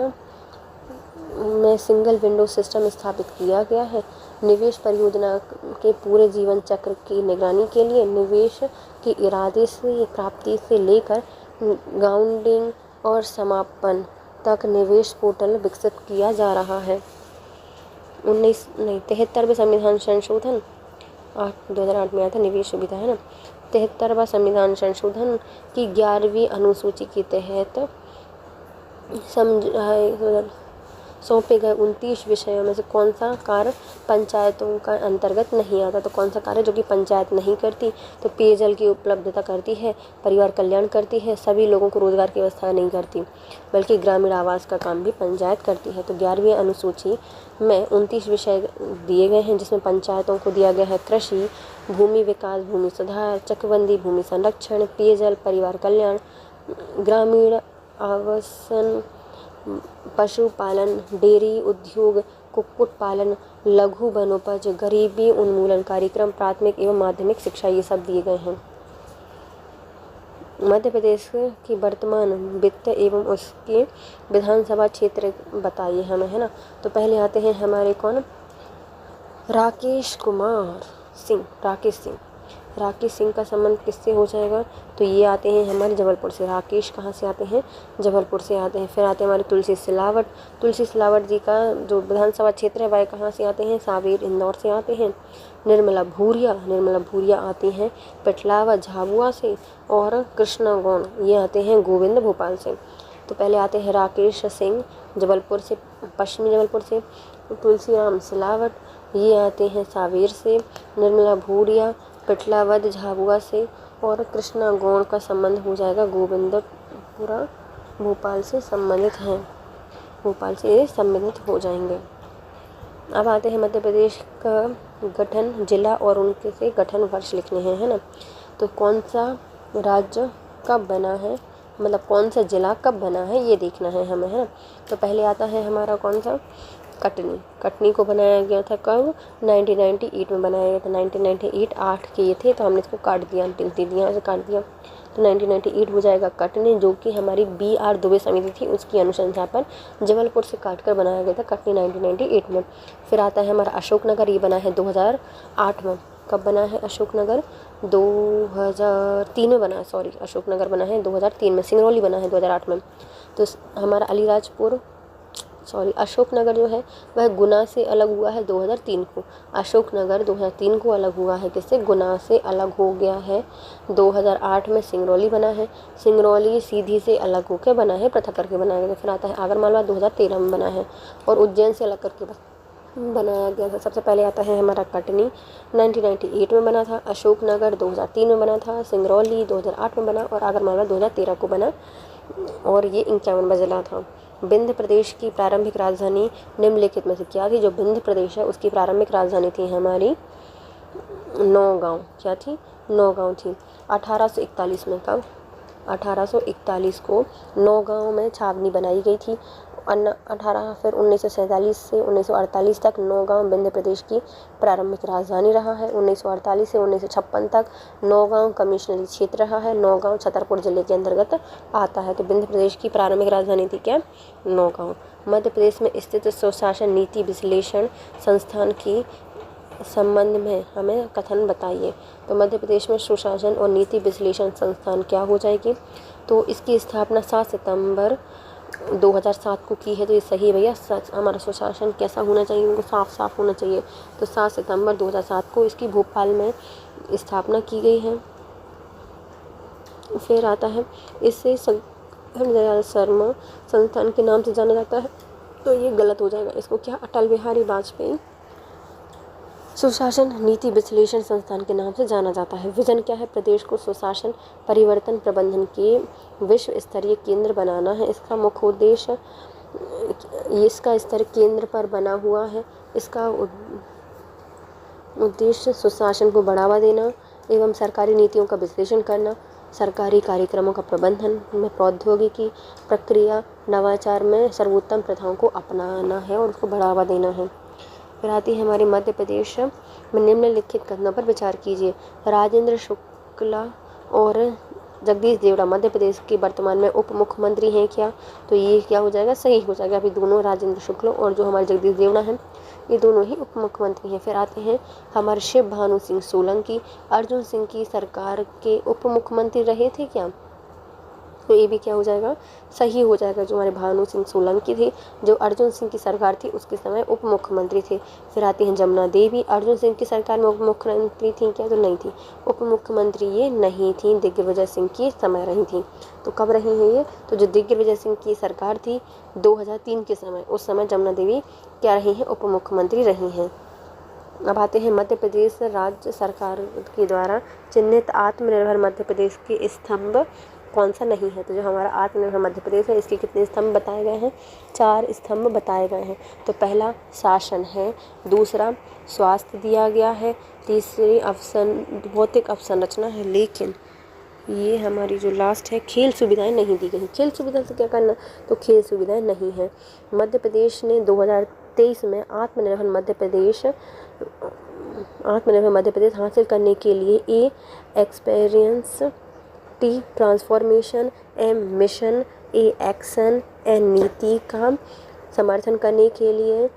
में सिंगल विंडो सिस्टम स्थापित किया गया है। निवेश परियोजना के पूरे जीवन चक्र की निगरानी के लिए निवेश के इरादे से प्राप्ति से लेकर ग्राउंडिंग और समापन तक निवेश पोर्टल विकसित किया जा रहा है। 73वें संविधान संशोधन 2008 में आया था, निवेश सुविधा है ना। 73वां संविधान संशोधन की 11वीं अनुसूची के तहत सौंपे गए 29 विषयों में से कौन सा कार्य पंचायतों का अंतर्गत नहीं आता? तो कौन सा कार्य जो कि पंचायत नहीं करती? तो पेयजल की उपलब्धता करती है, परिवार कल्याण करती है, सभी लोगों को रोजगार की व्यवस्था नहीं करती, बल्कि ग्रामीण आवास का काम भी पंचायत करती है। तो 11वीं अनुसूची में 29 विषय दिए गए हैं, जिसमें पंचायतों को दिया गया है कृषि, भूमि विकास, भूमि सुधार, चकबंदी, भूमि संरक्षण, पेयजल, परिवार कल्याण, ग्रामीण आवासन, पशुपालन, डेयरी उद्योग, कुक्कुट पालन, लघु वनोपज, गरीबी उन्मूलन कार्यक्रम, प्राथमिक एवं माध्यमिक शिक्षा, ये सब दिए गए हैं। मध्य प्रदेश की वर्तमान वित्त एवं उसके विधानसभा क्षेत्र बताइए हमें, है ना। तो पहले आते हैं हमारे कौन, राकेश कुमार सिंह। राकेश सिंह का संबंध किससे हो जाएगा? तो ये आते हैं हमारे जबलपुर से। राकेश कहाँ से आते हैं? जबलपुर से आते हैं। फिर आते हैं हमारे तुलसी सिलावट जी का जो विधानसभा क्षेत्र है वह कहाँ से आते हैं? सांवेर इंदौर से आते हैं। निर्मला भूरिया आती हैं पिटलावा झाबुआ से। और कृष्णा गौड़ ये आते हैं गोविंद भोपाल से। तो पहले आते हैं राकेश सिंह जबलपुर से, पश्चिमी जबलपुर से। तुलसीराम सिलावट ये आते हैं सांवेर से। निर्मला भूरिया पिटलावद झाबुआ से। और कृष्णा गौड़ का संबंध हो जाएगा गोविंदपुरा भोपाल से संबंधित हैं, भोपाल से संबंधित हो जाएंगे। अब आते हैं मध्य प्रदेश का गठन जिला और उनके से गठन वर्ष लिखने हैं, है ना। तो कौन सा राज्य कब बना है, मतलब कौन सा जिला कब बना है ये देखना है हमें, है ना। तो पहले आता है हमारा कौन सा, कटनी को बनाया गया था कब? 1998 में बनाया गया था। 1998 8 के ये थे, तो हमने इसको काट दिया, यहाँ से काट दिया। तो 1998 हो जाएगा कटनी, जो कि हमारी BR दुबे समिति थी उसकी अनुशंसा पर जबलपुर से काट कर बनाया गया था कटनी 1998 में। फिर आता है हमारा अशोकनगर, ये बना है 2008 में। कब बना है अशोकनगर? 2003 में बना है, सॉरी अशोकनगर बना है 2003 में। सिंगरौली बना है 2008 में। तो हमारा अशोकनगर जो है वह गुना से अलग हुआ है 2003 को। अशोकनगर 2003 को अलग हुआ है, किससे? गुना से अलग हो गया है। 2008 में सिंगरौली बना है। सिंगरौली सीधी से अलग होकर बना है, पृथक करके बनाया गया। फिर आता है आगरमालवा 2013 में बना है। और उज्जैन से अलग करके बनाया गया था। सबसे पहले आता है हमारा कटनी 1998 में बना था। अशोकनगर 2003 में बना था। सिंगरौली 2008 में बना। और आगरमालवा 2013 को बना, और ये 51वां जिला था। विंध्य प्रदेश की प्रारंभिक राजधानी निम्नलिखित में से क्या थी? जो विंध्य प्रदेश है उसकी प्रारंभिक राजधानी थी हमारी नौगांव। क्या थी? नौगांव थी। 1841 में। कब? 1841 को नौगांव में छावनी बनाई गई थी। फिर 1947 से 1948 तक नौगांव विंध्य प्रदेश की प्रारंभिक राजधानी रहा है। 1948 से 1956 तक नौगांव कमिश्नरी क्षेत्र रहा है। नौगांव छतरपुर जिले के अंतर्गत आता है। तो विंध्य प्रदेश की प्रारंभिक राजधानी थी क्या? नौगांव। मध्य प्रदेश में स्थित सुशासन नीति विश्लेषण संस्थान की संबंध में हमें कथन बताइए। तो मध्य प्रदेश में सुशासन और नीति विश्लेषण संस्थान क्या हो जाएगी? तो इसकी स्थापना 7 सितंबर 2007 को की है। तो ये सही है भैया। हमारा सुशासन कैसा होना चाहिए? उनको साफ होना चाहिए। तो 7 सितंबर 2007 को इसकी भोपाल में स्थापना की गई है। फिर आता है इससे दयाल शर्मा संस्थान के नाम से जाना जाता है। तो ये गलत हो जाएगा, इसको क्या? अटल बिहारी वाजपेयी सुशासन नीति विश्लेषण संस्थान के नाम से जाना जाता है। विजन क्या है? प्रदेश को सुशासन परिवर्तन प्रबंधन के विश्व स्तरीय केंद्र बनाना है। इसका मुख्य उद्देश्य, इसका स्तर केंद्र पर बना हुआ है। इसका उद्देश्य सुशासन को बढ़ावा देना एवं सरकारी नीतियों का विश्लेषण करना, सरकारी कार्यक्रमों का प्रबंधन में प्रौद्योगिकी प्रक्रिया नवाचार में सर्वोत्तम प्रथाओं को अपनाना है और उसको बढ़ावा देना है। फिर आती है हमारे मध्य प्रदेश में निम्नलिखित कथनों पर विचार कीजिए। राजेंद्र शुक्ला और जगदीश देवड़ा मध्य प्रदेश के वर्तमान में उप मुख्यमंत्री हैं क्या? तो ये क्या हो जाएगा? सही हो जाएगा। अभी दोनों राजेंद्र शुक्ला और जो हमारे जगदीश देवड़ा हैं ये दोनों ही उप मुख्यमंत्री हैं। फिर आते हैं हमारे शिव भानु सिंह सोलंकी अर्जुन सिंह की सरकार के उप मुख्यमंत्री रहे थे क्या? तो ये भी क्या हो जाएगा, सही हो जाएगा। जो हमारे भानु सिंह सोलंकी थे, जो अर्जुन सिंह की सरकार थी उसके समय उप मुख्यमंत्री थे। फिर आती हैं जमुना देवी, अर्जुन सिंह की सरकार में उप मुख्यमंत्री थी क्या, तो नहीं थी, उप मुख्यमंत्री ये नहीं थी, दिग्विजय सिंह की समय रही थी। तो कब रही हैं ये, तो जो दिग्विजय सिंह की सरकार थी 2003 के समय, उस समय जमुना देवी क्या रही हैं, उप मुख्यमंत्री रही हैं। अब आते हैं मध्य प्रदेश राज्य सरकार के द्वारा चिन्हित आत्मनिर्भर मध्य प्रदेश के स्तंभ कौन सा नहीं है। तो जो हमारा आत्मनिर्भर मध्य प्रदेश है इसके कितने स्तंभ बताए गए हैं, 4 स्तंभ बताए गए हैं। तो पहला शासन है, दूसरा स्वास्थ्य दिया गया है, तीसरी भौतिक अवसंरचना है, लेकिन ये हमारी जो लास्ट है खेल सुविधाएं नहीं दी गई। खेल सुविधा से क्या करना, तो खेल सुविधाएं नहीं है। मध्य प्रदेश ने 2023 में आत्मनिर्भर मध्य प्रदेश हासिल करने के लिए A experience, T transformation, M mission, A action, N नीति का समर्थन करने के लिए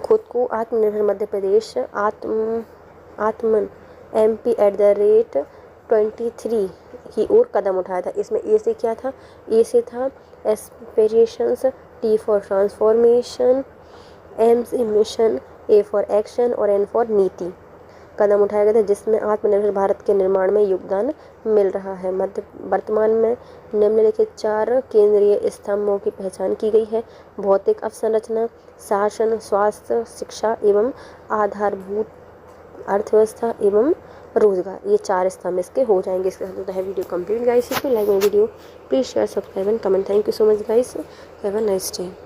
खुद को आत्मनिर्भर मध्य प्रदेश आत्मन MP@23 की ओर कदम उठाया था। इसमें ए से क्या था, ए से था aspirations, T for transformation, M से मिशन, ए फॉर एक्शन और एन फॉर नीति कदम उठाया गया था, जिसमें आत्मनिर्भर भारत के निर्माण में योगदान मिल रहा है। वर्तमान में निम्नलिखित 4 केंद्रीय स्तंभों की पहचान की गई है: भौतिक अवसंरचना, शासन, स्वास्थ्य, शिक्षा एवं आधारभूत अर्थव्यवस्था एवं रोजगार। ये 4 स्तंभ इसके हो जाएंगे। इसके साथ होता है video complete guys. If you like my video please share, subscribe and comment. Thank you so much guys, have a nice day.